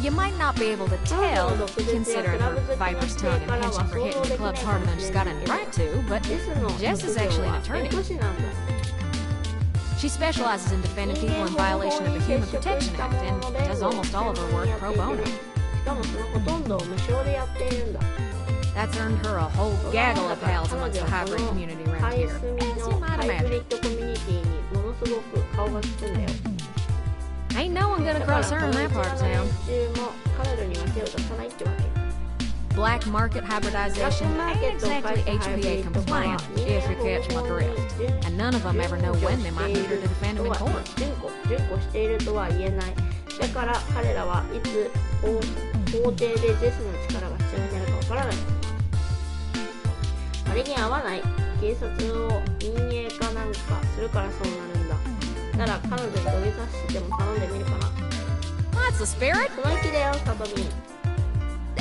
You might not be able to tell, considering her viper's tongue and penchant for hitting the clubs harder than she's got any right to, but ジェスの Jess is 職 actually 業 an は attorney. 弁護士なんだ She specializes in defending people in violation of the Human Protection Act and does almost all of her work pro bono. しかもそのほとんどを無償でやっているんだ That's earned her a whole gaggle of pals 彼 amongst 女 the は hybrid この community around ハイ here, スミ as you の might ハイブリ imagine. ッドコミュニティにものすごく顔が利くんだよ Ain't no one gonna だから cross こ her の in 一 that part 連 of の連 town. 中も彼女には手を出さないってわけ black market hybridization ain't exactly HPA compliant, if you catch my drift. And none of them ever know when they might need her to defend them in court. 順固しているとは言えない。だから彼らはいつ法廷でゼスの力が必要になるかわからない。あれに合わない。警察を民営化なんかするからそうなるんだ。なら彼女に土下座しても頼んでみるかな。That's the spirit. その意気だよ、サトミ。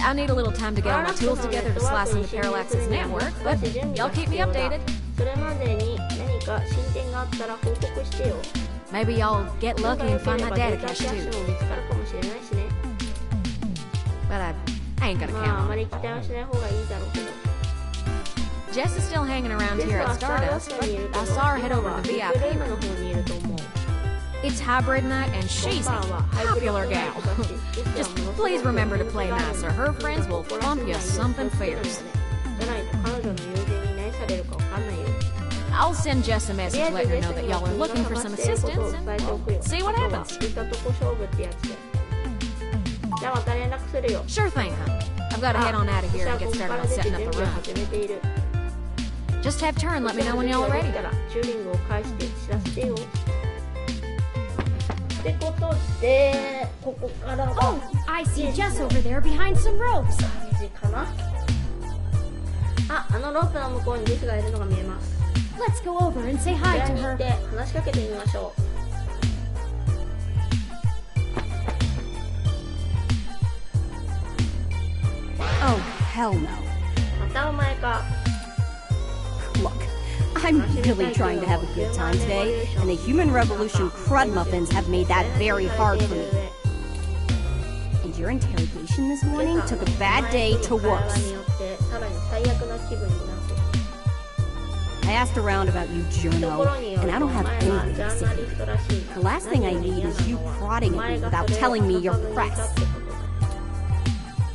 I need a little time to get all my tools together to slice into Parallax's network, but y'all keep me updated. それまでに何か進展があったら報告してよ。Maybe y'all get lucky and find my data cache too. 見つかるかもしれないしね。But I ain't gonna まあ、あ count ま on り it. 期待はしない方がいいだろうけど。Jess is still hanging around here at Stardust, but I saw her head over to the VIP ルーム room. の方にいると思う。It's hybrid night and she's a popular gal. Just please remember to play nice or her friends will bump you something fierce. じゃないと彼女の友人に何されるかわかんないよ。 I'll send Jess a message letting her know that y'all are looking for some assistance and we'll see what happens. 聞いたとこ勝負ってやつで。じゃあまた連絡するよ。 Sure thing, huh? I've got to head on out of here and get started on setting up the run. 始めている。 Just have turn, let me know when y'all are ready. チューリングを返して知らせてよ。ってことで、ここからは Oh, I see Jess over there behind some ropes. 感じかな。あ、あのロープの向こうにジェスがいるのが見えます。 Let's go over and say こ hi ちら to に行っ her. て話しかけてみましょう。Oh, hell no. またお前か。 Look, I'm really trying to have a good time today, and the Human Revolution crud muffins have made that very hard for me. And your interrogation this morning took a bad day to worse. I asked around about you, Juno, and I don't have anything to say. The last thing I need is you prodding at me without telling me you're pressed.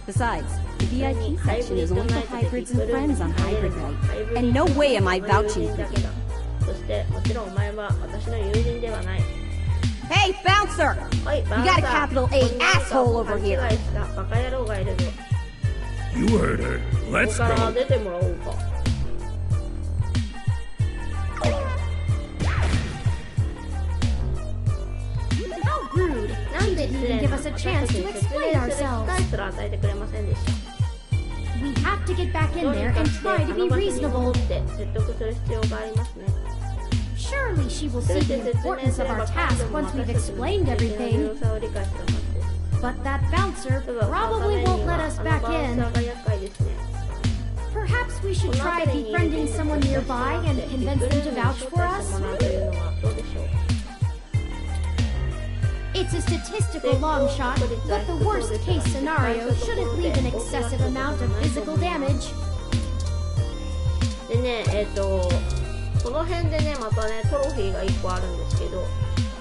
Besides, the VIP section is only for hybrids and friends on hybrid night, and no way am I vouching for you. そしてもちろんお前は私の友人ではない。 Hey, bouncer! You got a capital A asshole over here. 勘違いしたバカ野郎がいるぞ。 You heard her. こ Let's こから go. 出てもらおうか。 How rude. なんで She 失 didn't 礼 even な give us a chance to 説 explain 明する機 ourselves. 会すら与えてくれませんでした。 We have to get back in どう there にか and して try あ to の be 場所に戻 reasonable. って説得する必要がありますね。 Surely she will す see べ the て説明 importance すれ of ば our 彼 task 女も once we've 私たちの explained 重 everything. 要さを理解するはずです。 But that bouncer ただそのた probably めに won't は let us あの back バウンサ in. ーが厄介ですね。 Perhaps we should この try 辺りにいる befriending 人 someone 物に nearby and ビッ convince グル them ー to ムに vouch 招 for 待して us. もらうというのはどうでしょう。 It's a statistical long shot, but the worst case scenario shouldn't leave an excessive amount of physical damage. でね、この辺でね、またね、トロフィーが1個あるんですけど、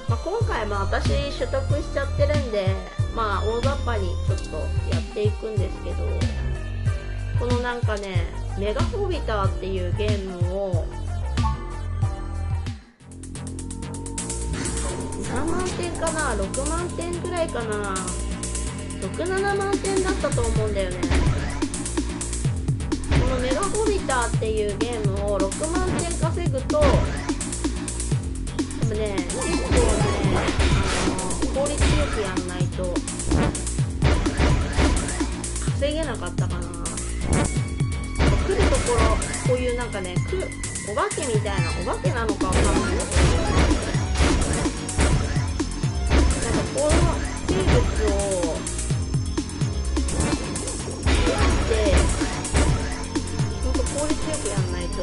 まあ、今回私取得しちゃってるんで、まあ大雑把にちょっとやっていくんですけど、このなんかね、メガホビターっていうゲームを何万点かな、6万点ぐらいかな、6、7万点だったと思うんだよね。このメガホビターっていうゲームを6万点稼ぐと、でもね、結構ね、効率よくやんないと稼げなかったかな。来るところ、こういうなんかね、お化けみたいな、お化けなのかわかんない。なんかこの生物をでほんと効率よくやんないと。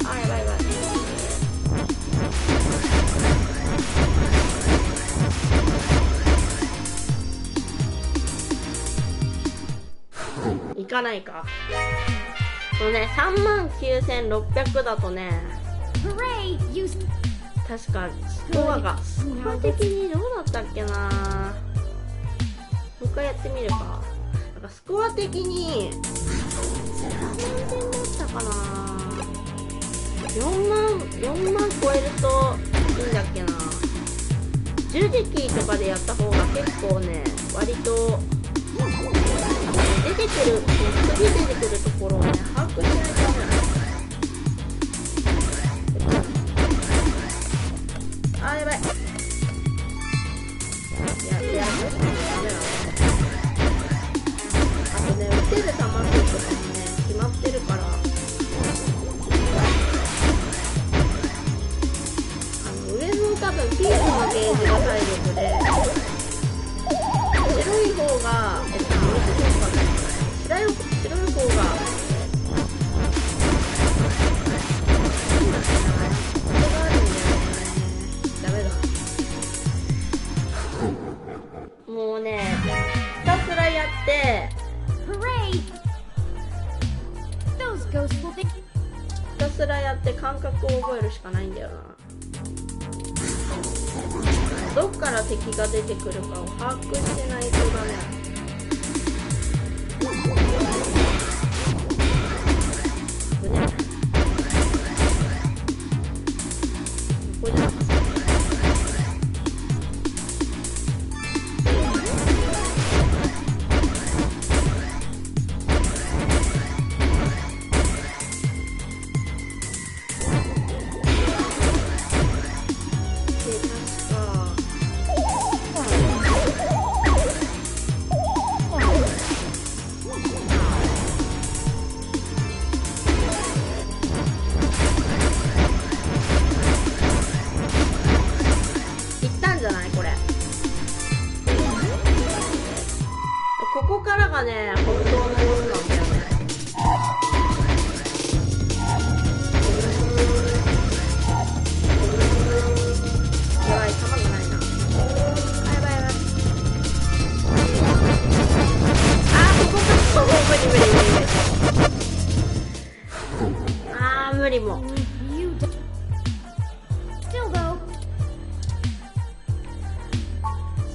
あ、やばいやばい。いかないか。このね、39,600だとね、 Hooray! You 確かスコア的にどうだったっけな。もう一回やってみるか。なんかスコア的に何点だったかな。4万超えるといいんだっけな。十字キーとかでやった方が結構ね、割と出てくる、次出てくるところをね、把握しないとダメなんです。あー、やばい。ダメだ。あとね、撃てる弾数とかもね、決まってるから、上の多分ピークのゲージが体力で、白い方が、白い方が、これがあるんだよね。ダメだ。もうね、ひたすらやって、Hooray! Those ghosts will think. ひたすらやって感覚を覚えるしかないんだよな。どっから敵が出てくるかを把握してないとダメ。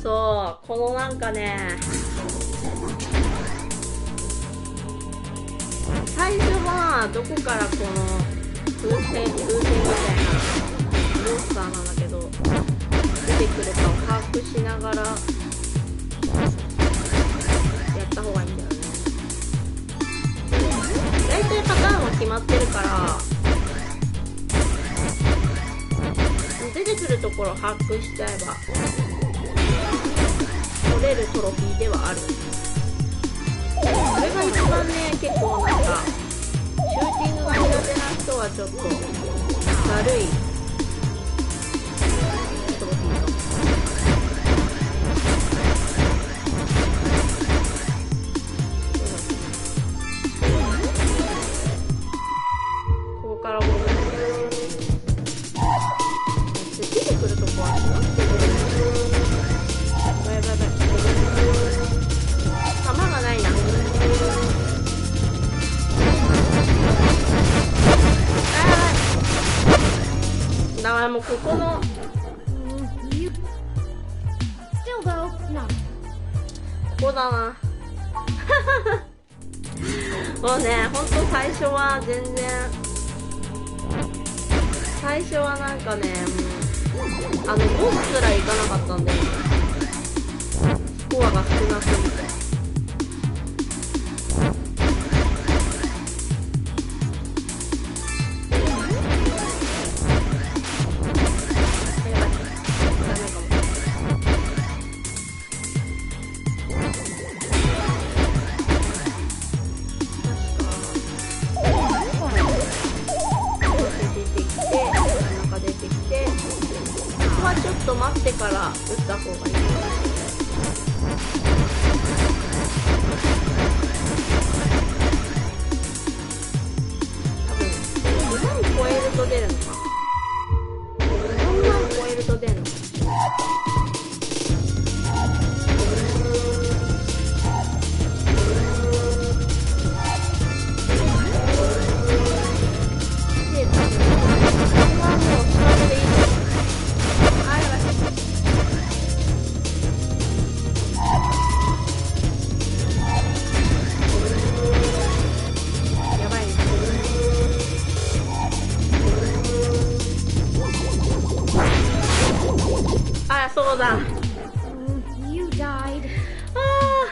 そう、このなんかね、最初はどこからこの風船みたいなモンスターなんだけど出てくるかを把握しながらやった方がいいんだよね。大体パターンは決まってるから出てくるところを把握しちゃえば取れるトロフィーではある。これが一番ね、結構なんかシューティングが苦手な人はちょっとだるいトロフィーだ。ここから出てくるとこは決まってる。弾がないな。だからもうここのここだな。もうね、ほんと最初は全然最初はなんかね、ボスすら行かなかったんでスコアが少なすぎて。ちょっと待ってから打った方がいい。多分2万超えると出るのか。4万超えると出るのか。そうだ。You died. あ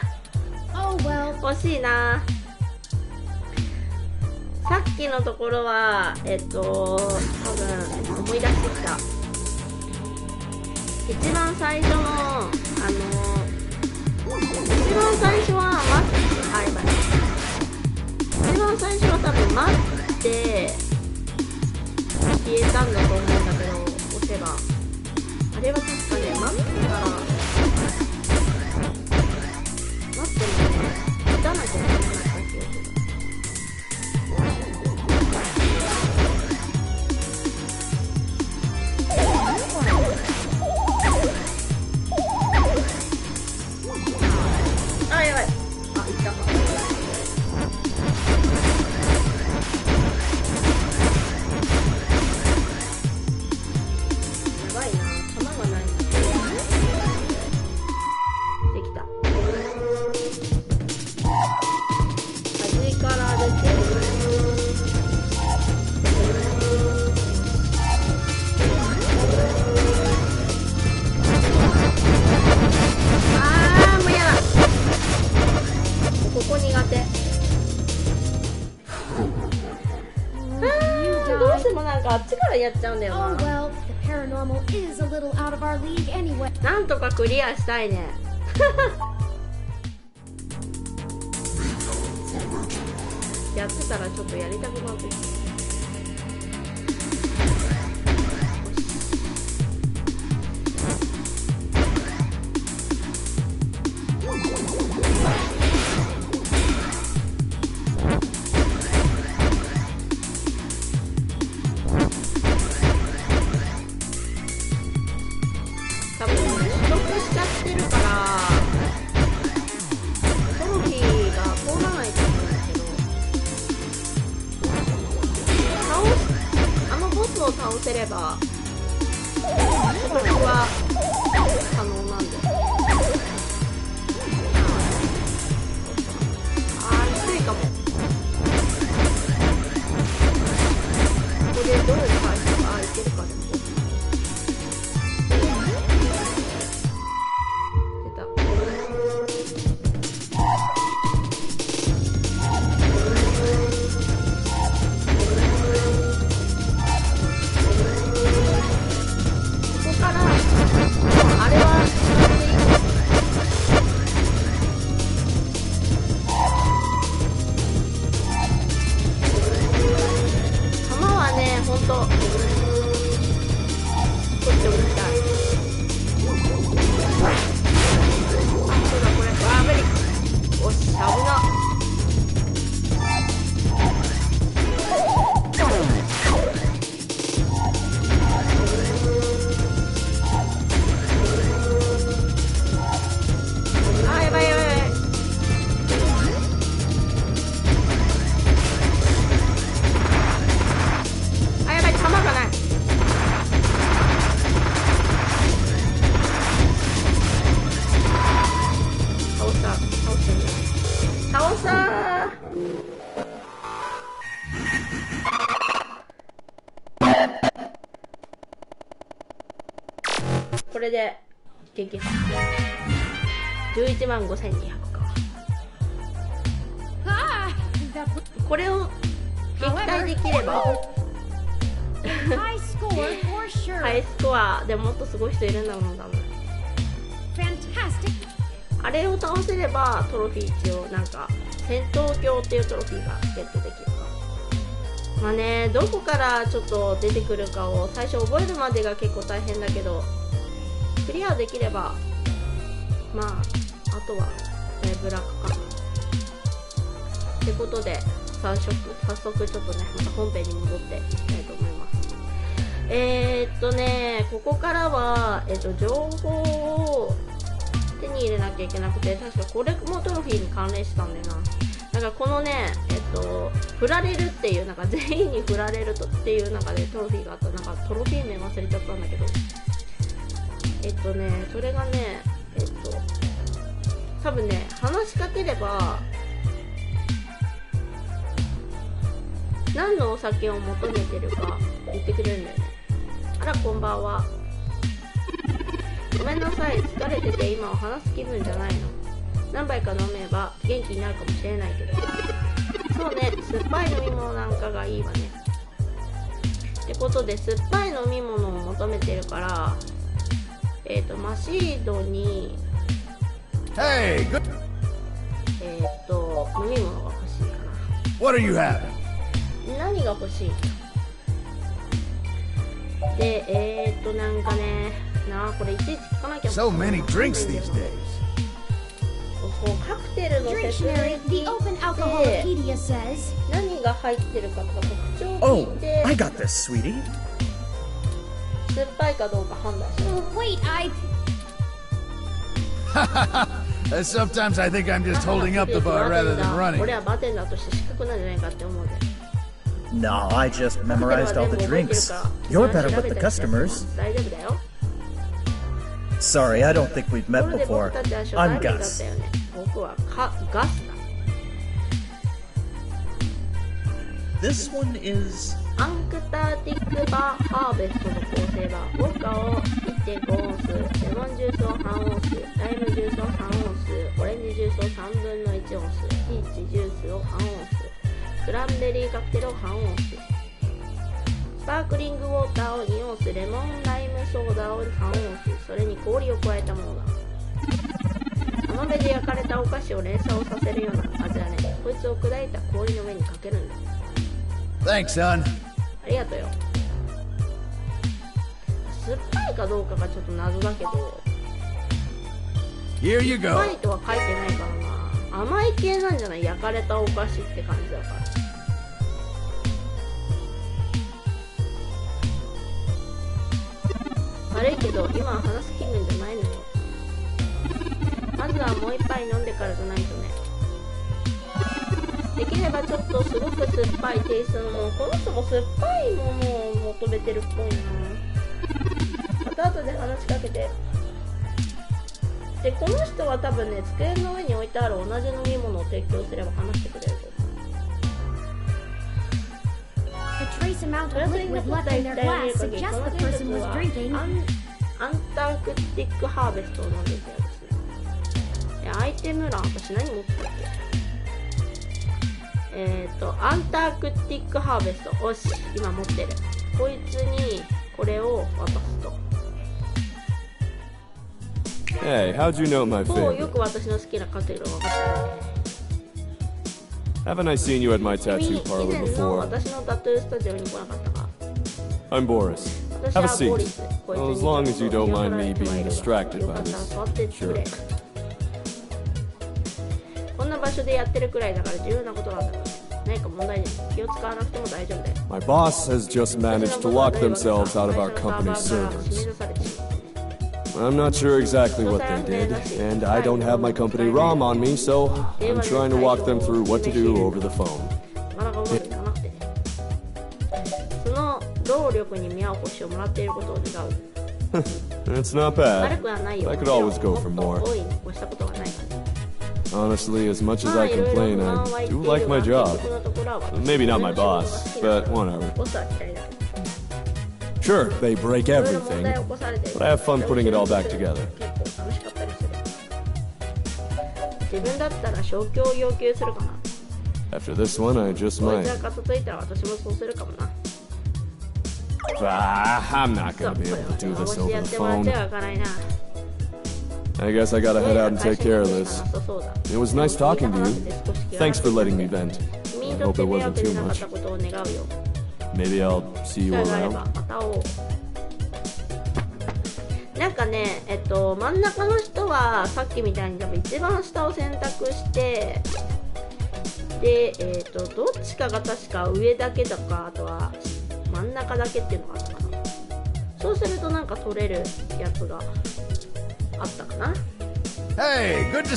Oh well. ー、惜しいな。さっきのところは多分思い出してきた。一番最初の一番最初は一番最初は多分待って消えたんだと思うんだけど、押せばあれは確かね、待ってもね、打たなきゃいけなかった気がする。あ、やばい。あ、いったか。やばいな、弾がない。できた。端から出てる。あー、もうやだ。ここ苦手。どうしてもなんかあっちからやっちゃうんだよ Oh な。 well, the paranormal is a little out of our league anyway. なんとかクリアしたいね。やってたらちょっとやりたくなってきた。多分取得しちゃってるからトロフィーが通らないと思うんだけど、あのボスを倒せれば取得は可能なんで。あー、きついかも。ここでどう返すか、いけるかでも。これで撃破11万5200か。これを撃退できればHigh score for sure. ハイスコアでもっとすごい人いるんだもん多分。 Fantastic. あれを倒せればトロフィー一応なんか戦闘狂っていうトロフィーがゲットできるか。まあね、どこからちょっと出てくるかを最初覚えるまでが結構大変だけど、クリアできればまああとはブラックかなってことで、早速ちょっとねまた本編に戻っていきたいと思います。ここからは情報を手に入れなきゃいけなくて、確かこれもトロフィーに関連してたんだよな。だからこのね振られるっていう、なんか全員に振られるとっていう中でトロフィーがあった。なんかトロフィー名忘れちゃったんだけど、それがね多分ね話しかければ何のお酒を求めてるか言ってくれるんだよね。あら、こんばんは。ごめんなさい、疲れてて今は話す気分じゃないの。何杯か飲めば元気になるかもしれないけど。そうね、酸っぱい飲み物なんかがいいわね。ってことで、酸っぱい飲み物を求めてるから、マシードに、Hey, good. 飲み物が欲しいかな。What are you having? 何が欲しい？で、なんかね、これいちいち聞かなきゃ。So many drinks these days. そう、カクテルの説明聞いて、何が入ってるかとか特徴を聞いて、 I got this, sweetie. 酸っぱいかどうか判断する。Wait, Sometimes I think I'm just holding up the bar rather than running. 俺はバーテンダーとして資格なんじゃないかって思うで。No, I just memorized all the drinks. You're better with the customers. 大丈夫だよ。Sorry, I don't think we've met before. I'm Gus. 僕はガスだ。This one is... アンクターティックバーハーベストの構成は、ウォッカを 1.5 オンス、レモンジュースを半オンス、ライムジュースを3オンス、オレンジジュースを3分の1オンス、ピーチジュースを半オンス、クランベリーカクテルを半オンス、スパークリングウォーターを2オンス、レモンライムソーダを3オンス、それに氷を加えたものだ。浜辺で焼かれたお菓子を連鎖をさせるような味だね。こいつを砕いた氷の上にかけるんだ。Thanks, son. ありがとうよ。酸っぱいかどうかがちょっと謎だけど、 Here you 酸っぱ go. いとは書いてないからな。甘い系なんじゃない？焼かれたお菓子って感じだから。悪いけど今は話す気分じゃないのよ。まずはもう一杯飲んでからじゃないとね。できればちょっとすごく酸っぱいテイストのもの。この人も酸っぱいものを求めてるっぽいな。後々で話しかけて。で、この人は多分ね、机の上に置いてある同じ飲み物を提供すれば話してくれると思う。The trace amount of liquid left in their glass suggests the person was drinking. アンタークティックハーベストを飲んでいたようですね。アイテム欄、私何持ってたっけ？アンタークティックハーベスト。よし、今持ってる。こいつにこれを渡すと。Hey, how'd you know my もうよ favorite? く私の好きなカクテルが分かったね。 Haven't I seen you at my 君、 tattoo 以 parlor 前の before? 私のタトゥースタジオに来なかったか？ I'm Boris. 私 Have a はボリ seat. ス。こいつ Well, に as long as you don't mind me よ being distracted か by ったら this 座ってってくれ。 jerk. こんな場所でやってるくらいだから重要なことなんだから。何か問題に気を使わなくても大丈夫だよ。 My boss has just managed to lock themselves out of our company's servers. I'm not sure exactly what they did, and I don't have my company ROM on me, so I'm trying to walk them through what to do over the phone. なかなかうまくいかなくてね。その労力に見合う星をもらっていることを願う。 It's not 悪 bad. くはないよ。 I could always go for もっ more. と大いに越したことがないからね。 Honestly, as much as I complain, I do like my job. Maybe not my boss, but whatever. ボスは嫌いだけど。 Sure, they break いろいろ問 everything, 題を起こされてる。 but I have fun putting it all back together. 結構楽しかったりする。自分だったら消去を要求するかな。 After this one, I just こい might. つが片付いたら私もそうするかもな。 I'm not そう、 gonna こ be れ able は to do も this し over やっ the てもらっ phone. てはいかないな。 I guess I gotta head out and take care of this. そうだ。 It was nice talking to you. Thanks for letting me vent. 君に I とっ hope て it 迷惑 wasn't で too なかっ much. たことを願うよ。 Maybe I'll see 機 you 会があれば around. また会おう。なんかね、真ん中の人はさっきみたいに多分一番下を選択して、で、どっちかが確か上だけとか、あとは真ん中だけっていうのがあったかな。そうするとなんか取れるやつがあったかな。Hey, good to...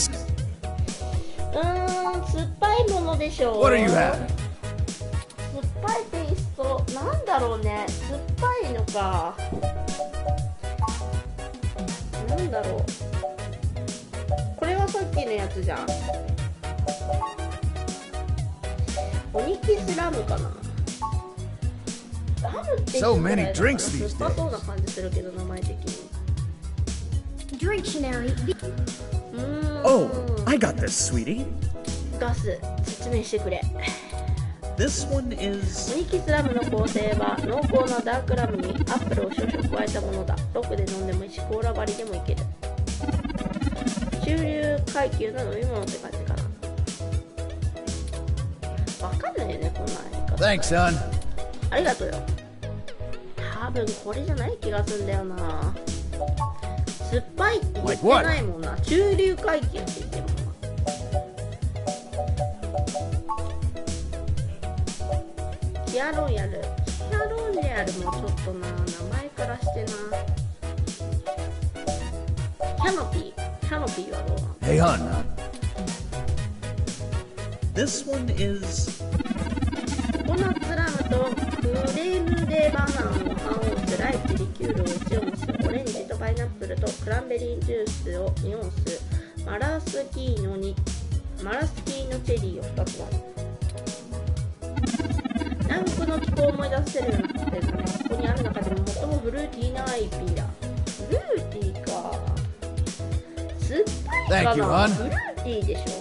酸っぱいものでしょう。 What are you having? 酸っぱいテイスト、なんだろうね。酸っぱいのか。なんだろう。これはさっきのやつじゃん。オニキスラムかな。ラムって言 So ったら many drinks these 酸っぱそうな感じするけど、名前的に。Dictionary. Oh, I got this, sweetie. ガス、説明してくれ。This one is... 無機スラムの構成は濃厚なダークラムにアップルを少々加えたものだ。ロックで飲んでもいいし、コーラ割りでもいける。中流階級の飲み物って感じかな。わかんないよね、こんな言い方。Thanks, son. ありがとうよ。多分これじゃない気がするんだよな。酸っぱいって言ってないもんな。中流階級って言ってるもんな。キアロンヤル。キアロンヤルもちょっとな、名前からしてな。キャノピー。キャノピーはどうなの？ Hey, hon. This one is... ココナッツラムとクレームでバナナの半オンス、ライチ、リキュールを1オンス、オレンジとパイナップルとクランベリージュースを2オンス、マラスキーノチェリーを2つだ。南国の気候を思い出せるようなカクテルだね。ここにある中でも最もフルーティーな IP だ。フルーティーか。酸っぱいかな。フルーティーでしょ。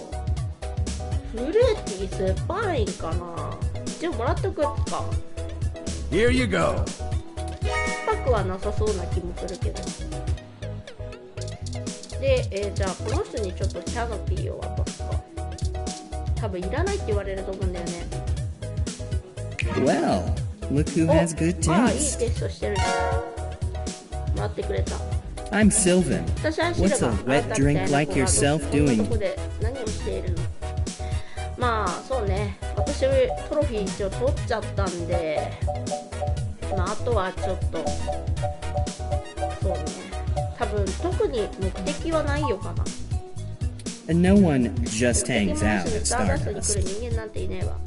フルーティー酸っぱいかな。一応もらっとくか。Here you go. 酸っぱくはなさそうな気もするけど。で、じゃあこの人にちょっとキャノピーを渡すか。多分いらないって言われると思うんだよね。Well, look who has good ああ、いい taste. テストしてるじゃん。待ってくれた。I'm Sylvan. 私はシルバ What's ー a wet drink like yourself こんなと doing? こで何をしているの？まあそうね、私トロフィー一応取っちゃったんで、まああとはちょっとそうね、多分特に目的はないよかな。 And no one just hangs out at スターダストに来 Stardust. る人間なんていねえわ。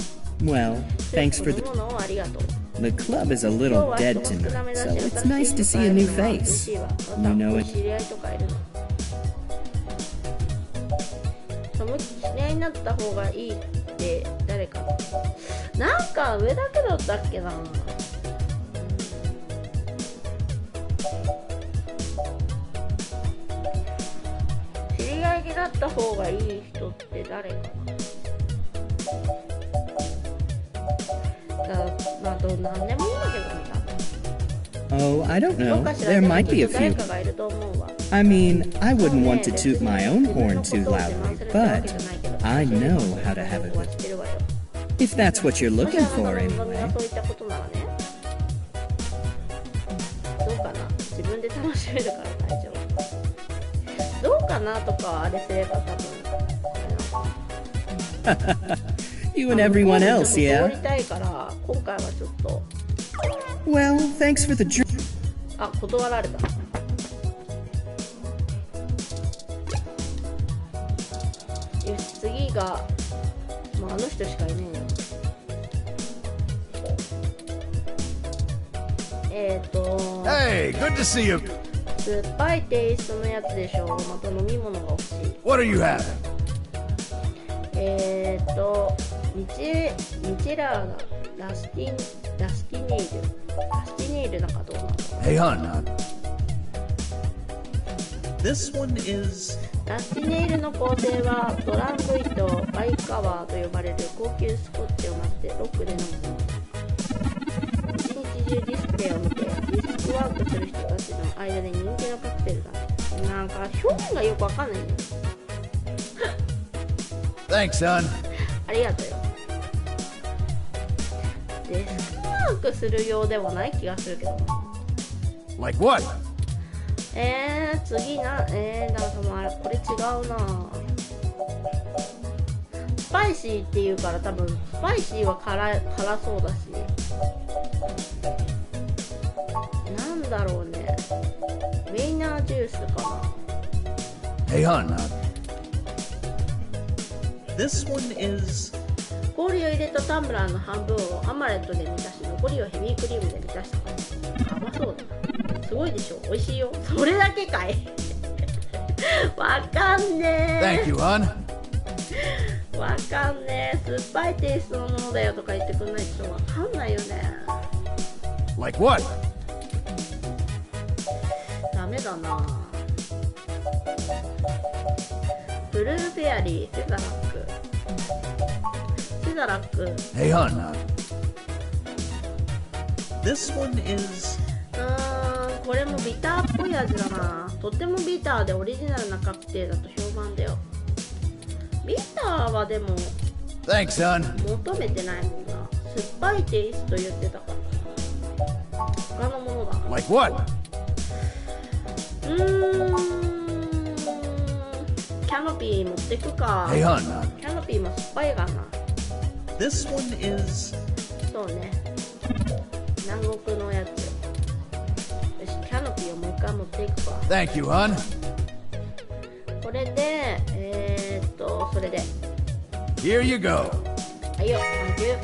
Well, thanks for 飲み the... 物をありがとう。 The club is a little dead tonight, so it's nice to see a new face. You know it. 知り合いとかいるの？知り合いになった方がいいって誰かな？なんか上だけだったっけな。知り合いになった方がいい人って誰かな。まあなんでもいいんだけどね。Oh, I don't どう know. かしら There でも might き be っ a と誰 few. かがいると思うわ。 I mean, I wouldn't want to toot my own horn too loudly, but I know how to have a good... If that's what you're looking for, anyway. そういったことならね。どうかな、自分で楽しめるから大丈夫。どうかなとかあれすれば多分。You and everyone else, 通 yeah? りたいから今回はちょっと。Well, thanks for the drink. あ、断られた。よし、次がもうあの人しかいねえよ。Hey, good to see you. 酸っぱいテイストのやつでしょ。また飲み物が欲しい。 What are you having? ミチェラーがラスティネイルなんかどうなの？ Hey, hon. This one is... ラスティネイルの工程はドランブイとバイカワーと呼ばれる高級スコッチを待ってロックで飲むものだ。一日中ディスプレイを見てディスクワークする人たちの間で人気のカクテルだ。なんか表現がよくわかんないんだよ。Thanks, son. ありがとうよ。デスクワークするようではない気がするけどな。 Like what? 次なんかもうあれこれ違うな。スパイシーっていうから多分スパイシーは辛そうだし、なんだろうね。ウェイナージュースかな。 Hey, hon. This one is... 氷を入れたタンブラーの半分をアマレットで満たし、残りをヘビークリームで満たした感じ。甘そうだな。すごいでしょ。美味しいよ。それだけかい。わかんねえ。 Thank you, hon. わかんねえ。酸っぱいテイストのものだよとか言ってくんないとわかんないよね。 Like what? ダメだな。ブルーフェアリー、セザラック。セザラック。Hey, hon. This one is... これもビターっぽい味だな。とってもビターでオリジナルなカクテルだと評判だよ。ビターはでも Thanks, son. 求めてないもんな。酸っぱいテイスト言ってたから。他のものだな。Like what? キャノピー持ってくか。Hey, hon. キャノピーも酸っぱいがな。 This one is... そうね。南国のやつ。よし、キャノピーをもう一回持っていくか。Thank you, hon. これで、それで。Here you go. はいよ、サンキュー。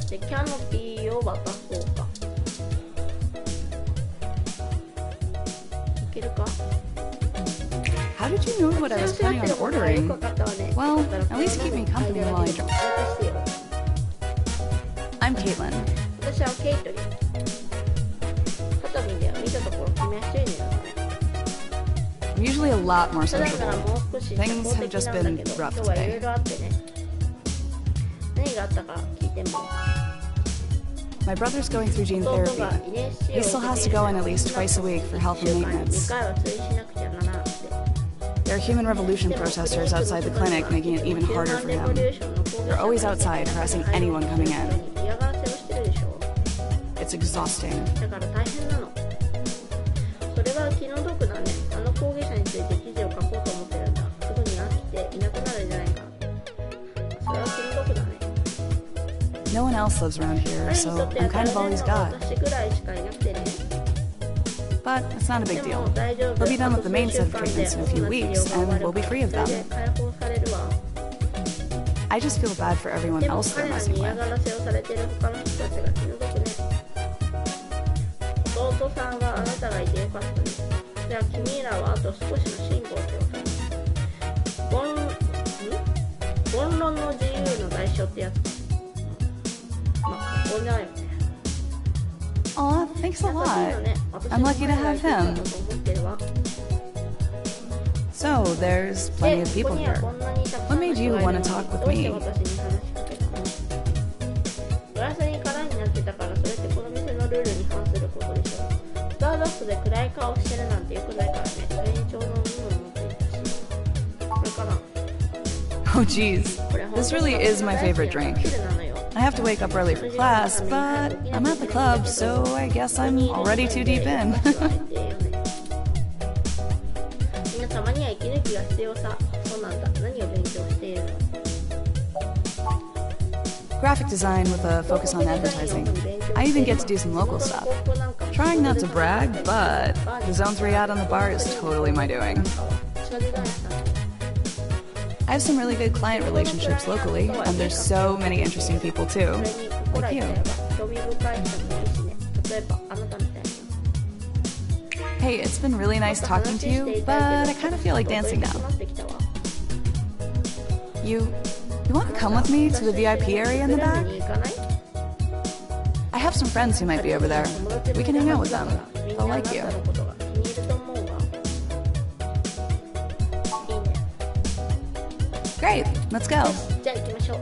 で、キャノピーを渡そうか。いけるか？ How did you know what I was planning on ordering? Well, at least keep me company while I drive. I'm Caitlin. 私はケイトリン。サトミンでは見たところ君は1人だね。I'm usually a lot more 普段から sociable. もう少し社 Things 交 have 的 just なんだ been けど、 rough 今日はいろい today. ろあってね。何があったか聞いても。 My brother's going through gene 弟が therapy. 遺伝子 He still has to go in at least twice a week for health and 2 maintenance. 回は追試しなくちゃならなくて。 There are human revolution protesters outside the clinic, making it even harder for him. They're always outside, harassing anyone coming in. 嫌がらせをしてるでしょ。 It's exhausting. だから大変なの。それは気の毒だね。あの抗議者について記事を書こうと思ってるんだ。すぐに飽きていなくなるんじゃないか。それは気の毒だね。 No one else lives around here, so I'm kind of always God. 私ぐらいしかいなくてね。 But it's not a big deal. We'll be done with the main set of treatments in a few weeks, and we'll be free of them. 解放されるわ。 I just feel bad for everyone でも else they're 彼ら messing に嫌 with. がらせをされてる他の人たちが気の毒ね。弟さんはあなたがいてよかったね。じゃあ君らはあと少しの辛抱ってわかる。言論の自由の代償ってやつか。まあ、ここだよね。 Aw, thanks a lot. I'm lucky to have him. So, there's plenty of people here. What made you want to talk with me? グラスに空になってたからそれってこの店のルールに反することでしょ。スターダストで暗い顔してるなんてよくないからね。それにちょうどいいの持っていたし。これかな。 Oh geez, this really is my favorite drink. I have to wake up early for class, but I'm at the club, so I guess I'm already too deep in. みんなたまには息抜きが必要さ。そうなんだ。何を勉強しているの？ Graphic design with a focus on advertising. I even get to do some local stuff. Trying not to brag, but the Zone 3 ad on the bar is totally my doing. I have some really good client relationships locally, and there's so many interesting people too, like you. Hey, it's been really nice talking to you, but I kind of feel like dancing now. You want to come with me to the VIP area in the back? I have some friends who might be over there. We can hang out with them. They'll like you. Great, let's go. じゃあ行きましょう。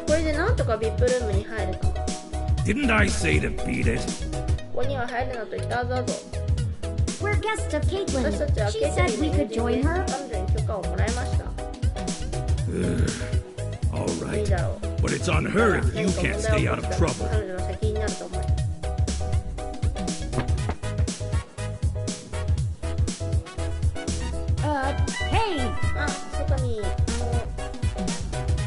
これでなんとか VIP ルームに入れたの。 Didn't I say to beat it? ここには入るなと言ったはずだぞ。 We're guests of 私たち Caitlin. は She ケイト said リン we の could 友人 join で her. 彼女に許可をもらいました。 All いい right. だろう。 But it's on her if you 何か can't 問題 stay を out 起 of こしたら trouble. 彼女の責任になると思う。Hey, あ、外に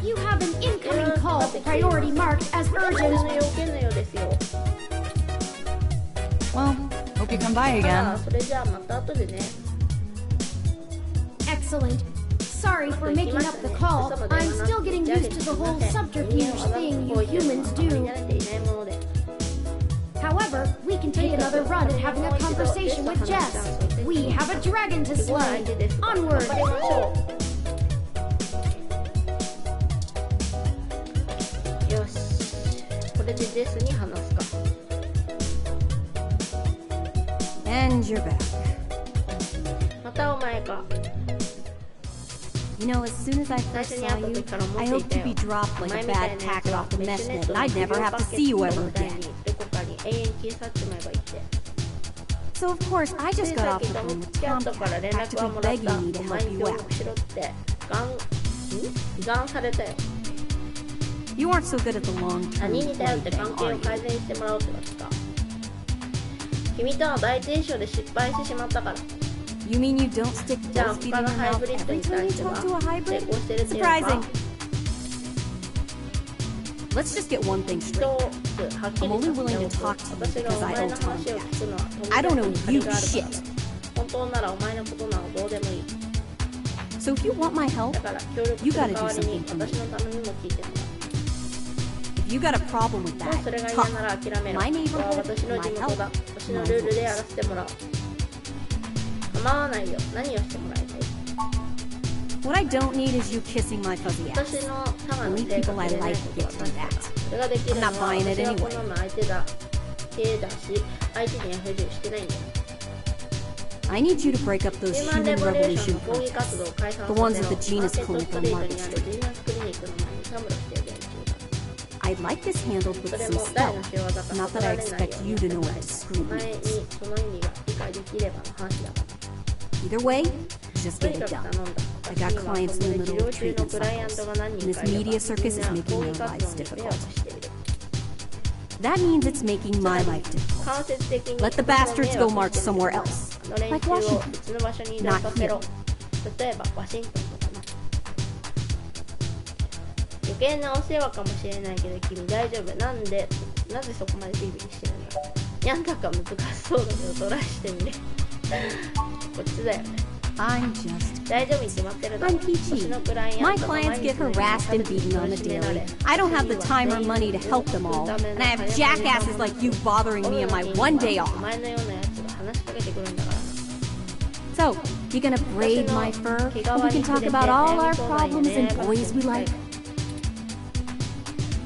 you have an incoming call. Priority marked as 私 urgent. の要件のようですよ。 Well, hope you come by あ again. それじゃあまた後でね。 Excellent. Sorry for making up the call. I'm still getting used to the whole subterfuge thing you humans do. However, we can take another run at having a conversation with Jess. We have a dragon to slay. Onward! よし、これでジェスに話すか。 And you're back. たお前か。 You know, as soon as I first saw you, I hoped to be dropped like a bad packet off the mesh net and I'd never have to see you ever again. So of course, I just got off the phone with Tomcat, practically begging me to help you out. You aren't so good at the long-term play thing, are you? 君との第一印象で失敗してしまったから。 You mean you don't stick both feet in your mouth every time you talk to a hybrid? Surprising. Let's just get one thing straight. I'm only willing to talk to you because I owe Tomcat. I don't owe you shit. So if you want my help, you gotta do something for me. If you got a problem with that, tough. My neighborhood, my help, my voice. 構わないよ。何をしてもらいたい？ What I don't need is you kissing my fuzzy ass. 私のタガの Only 性 people 格 I でね、 like get to do that. それができる I'm の not は buying it 私が anyway. 好む相手だけだし、相手には不自由してないんだよ。 I need you to break up those ヒューマン human レボリューション revolution の抗議活動を protests. 解散 The さ ones せ at ろ。 the Genus マーケット Clinic スト on リート Market にある Street. ジーナスクリニックの前にたむろしている連中だ。 I'd like this handled with それ some も誰の stealth. 仕業か Not 悟 that ら I れないよ expect う you に to know お what discreet 前に means. その意味が理解できればの話だから。 Either way, just と get にか it く done. 頼んだ。 I got clients in the 治 middle 療 of 中の treatment クライアント cycles, が何 and 人 this かいれば、 media circus is みんな making 抗議 their 活 lives 動に迷 difficult. 惑している。 That means it's making my life difficult. 間接的に Let the bastards go march somewhere else. あの連 Like 中を Washington. 別の場所に移動させろ。例えばワシントンとかな。余計なお世話かもしれないけど君大丈夫。なぜそこまでビビりしてるんだ。なんだか難しそうだけどトライしてみる。こっちだよね。 I'm just 大丈夫に決まってるだろ。 I'm peachy. 私のクライア My ントが clients 毎 get 日 harassed and beaten on the daily. I don't have the time or money to help them all, and I have jackasses like you bothering me on my one day off. お前のようなやつが話しかけてくるんだからな。 So, you gonna braid my fur, and we can talk about all our problems and boys we like?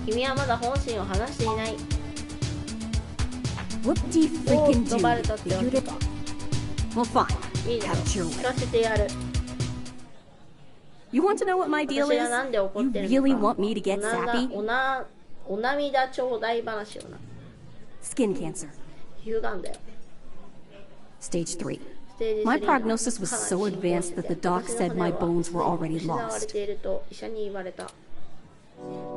君はまだ本心を話していない。 Whoop-de お freaking っとバレ do. たってわけ Figured it. か。 Well, fine. いいだろう。 Have it your 聞 way. かせてやる。 You want to know what my deal 私 is? がなんで怒っ You てる really のか。 want me to get sappy? お涙ちょうだい話をな。 Skin cancer. 皮膚がんだよ。 Stage 3. ステージ My 3 prognosis was so advanced that the doc said my bones were already 失われ lost. ていると医者に言われた。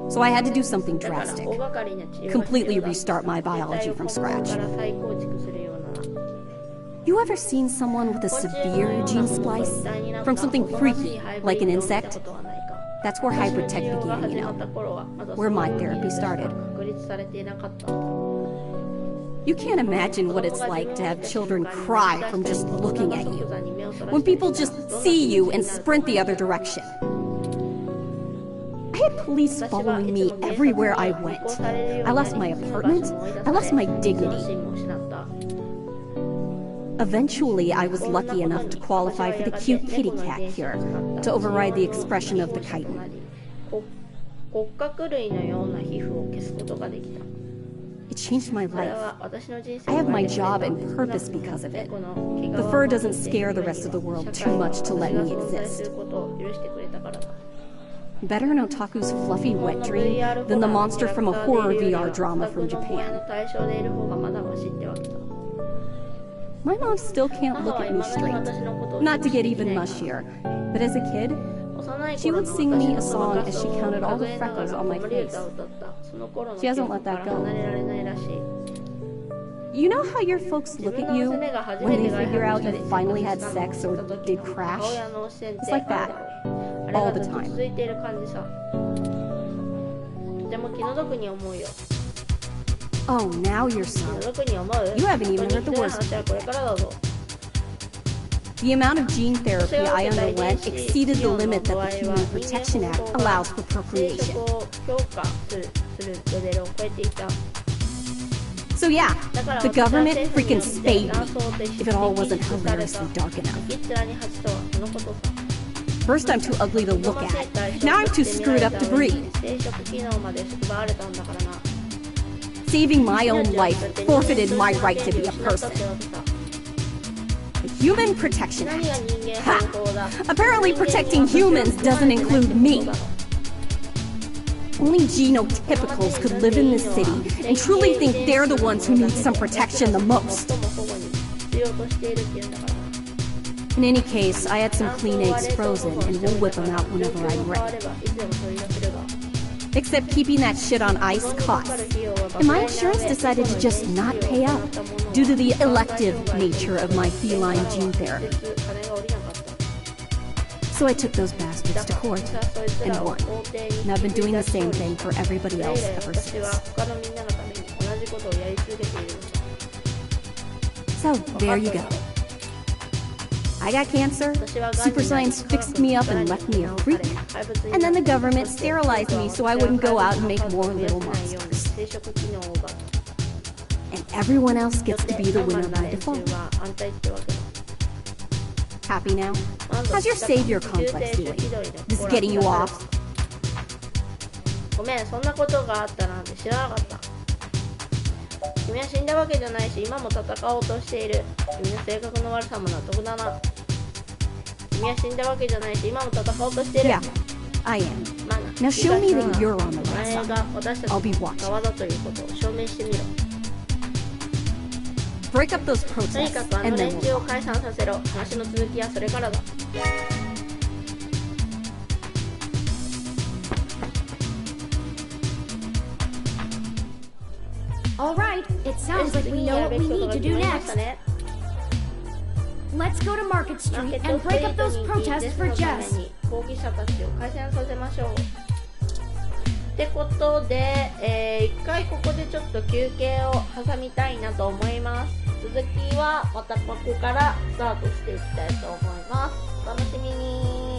So I had to do something だから drastic. 大掛かりな治療が Completely 必要だ。 restart my biology from 絶対を scratch. 根本から再構築するような。 You ever seen someone with a severe gene splice? From something freaky, like an insect? That's where hybrid tech began, you know. Where my therapy started. You can't imagine what it's like to have children cry from just looking at you. When people just see you and sprint the other direction. I had police following me everywhere I went. I lost my apartment. I lost my dignity. Eventually, I was lucky enough to qualify for the cute kitty cat cure to override the expression of the chitin. 骨格類のような皮膚を消すことができた。 It changed my それ life. は私の人 I 生 have を my 変えてくれた。 job and purpose because of it. 猫の毛皮 The を fur 守って doesn't scare the rest of the world 社 too 会は much to let 私 me が存在す exist. ることを許してくれたからだ。 Better in Otaku's fluffy wet dream than the monster from a horror VR drama from オタクの声 Japan. の対象でいる方がまだマシってわけだ。 My mom still can't look at me straight. Not to get even mushier, but as a kid, 幼い she 頃 would の sing 私 me の a そ song の as 画 she 像を counted all 数 the えなが freckles ら on 子 my 守歌 face. を歌った。その頃の She 記 hasn't 憶 let か that ら go. 離れられないらしい。 You know how your folks look at you when they figure out you finally had sex or did crash? It's like that. All the time. 続いている感じさ。とても気の毒に思うよ。 Oh, now you're 気の so. 毒に思う。 You haven't even 本当に heard the ひどい worst. 話はこれからだぞ。 The amount of gene therapy I underwent exceeded the limit that the Human Protection Act allows for 生 procreation. 殖を評価するレベルを超えていた。 So yeah, だから the 私は government 政府に freaking よって spayed 卵 me 巣を摘 if it all wasn't 出された hilariously dark enough. キッズラに蜂とはそのことさ。 First I'm too ugly to look at. Now I'm too screwed up to breathe. 生殖機能まで奪われたんだからな。 Saving my own life forfeited my right to be a person. The Human protection 何が act. 人間保護法だ Apparently protecting humans doesn't include me. Only genotypicals could live in this city and truly think they're the ones who need some protection the most. In any case, I had some clean eggs frozen, and we'll whip them out whenever I'm ready. Except keeping that shit on ice costs. And my insurance decided to just not pay out due to the elective nature of my feline gene therapy. So I took those bastards to court and won. And I've been doing the same thing for everybody else ever since. So there you go. I got cancer, super science fixed me up and left me a freak, and then the government sterilized me so I wouldn't go out and make more little monsters. And everyone else gets to be the winner by default. Happy now? How's your savior complex doing? This getting you off? ごめん、そんなことがあったなんて知らなかった。君は死んだわけじゃないし、今も戦おうとしている。君の性格の悪さも納得だな。君は死んだわけじゃないし、今も戦おうとしている。Yeah, I am. Now show me that you're on the お right 前が side. 私たち I'll be の watching. 側だということを証明してみろ。 Break up those とに protests かくあの and 連 then 中 we'll を talk. 解散させろ。話の続きはそれからだ。All right, it sounds like we know what we need to do next. Let's go to Market Street and break up those protests for Jess. 抗議者たちを解散させましょう。ってことで、一回ここでちょっと休憩を挟みたいなと思います。続きはまたここからスタートしていきたいと思います。お楽しみに。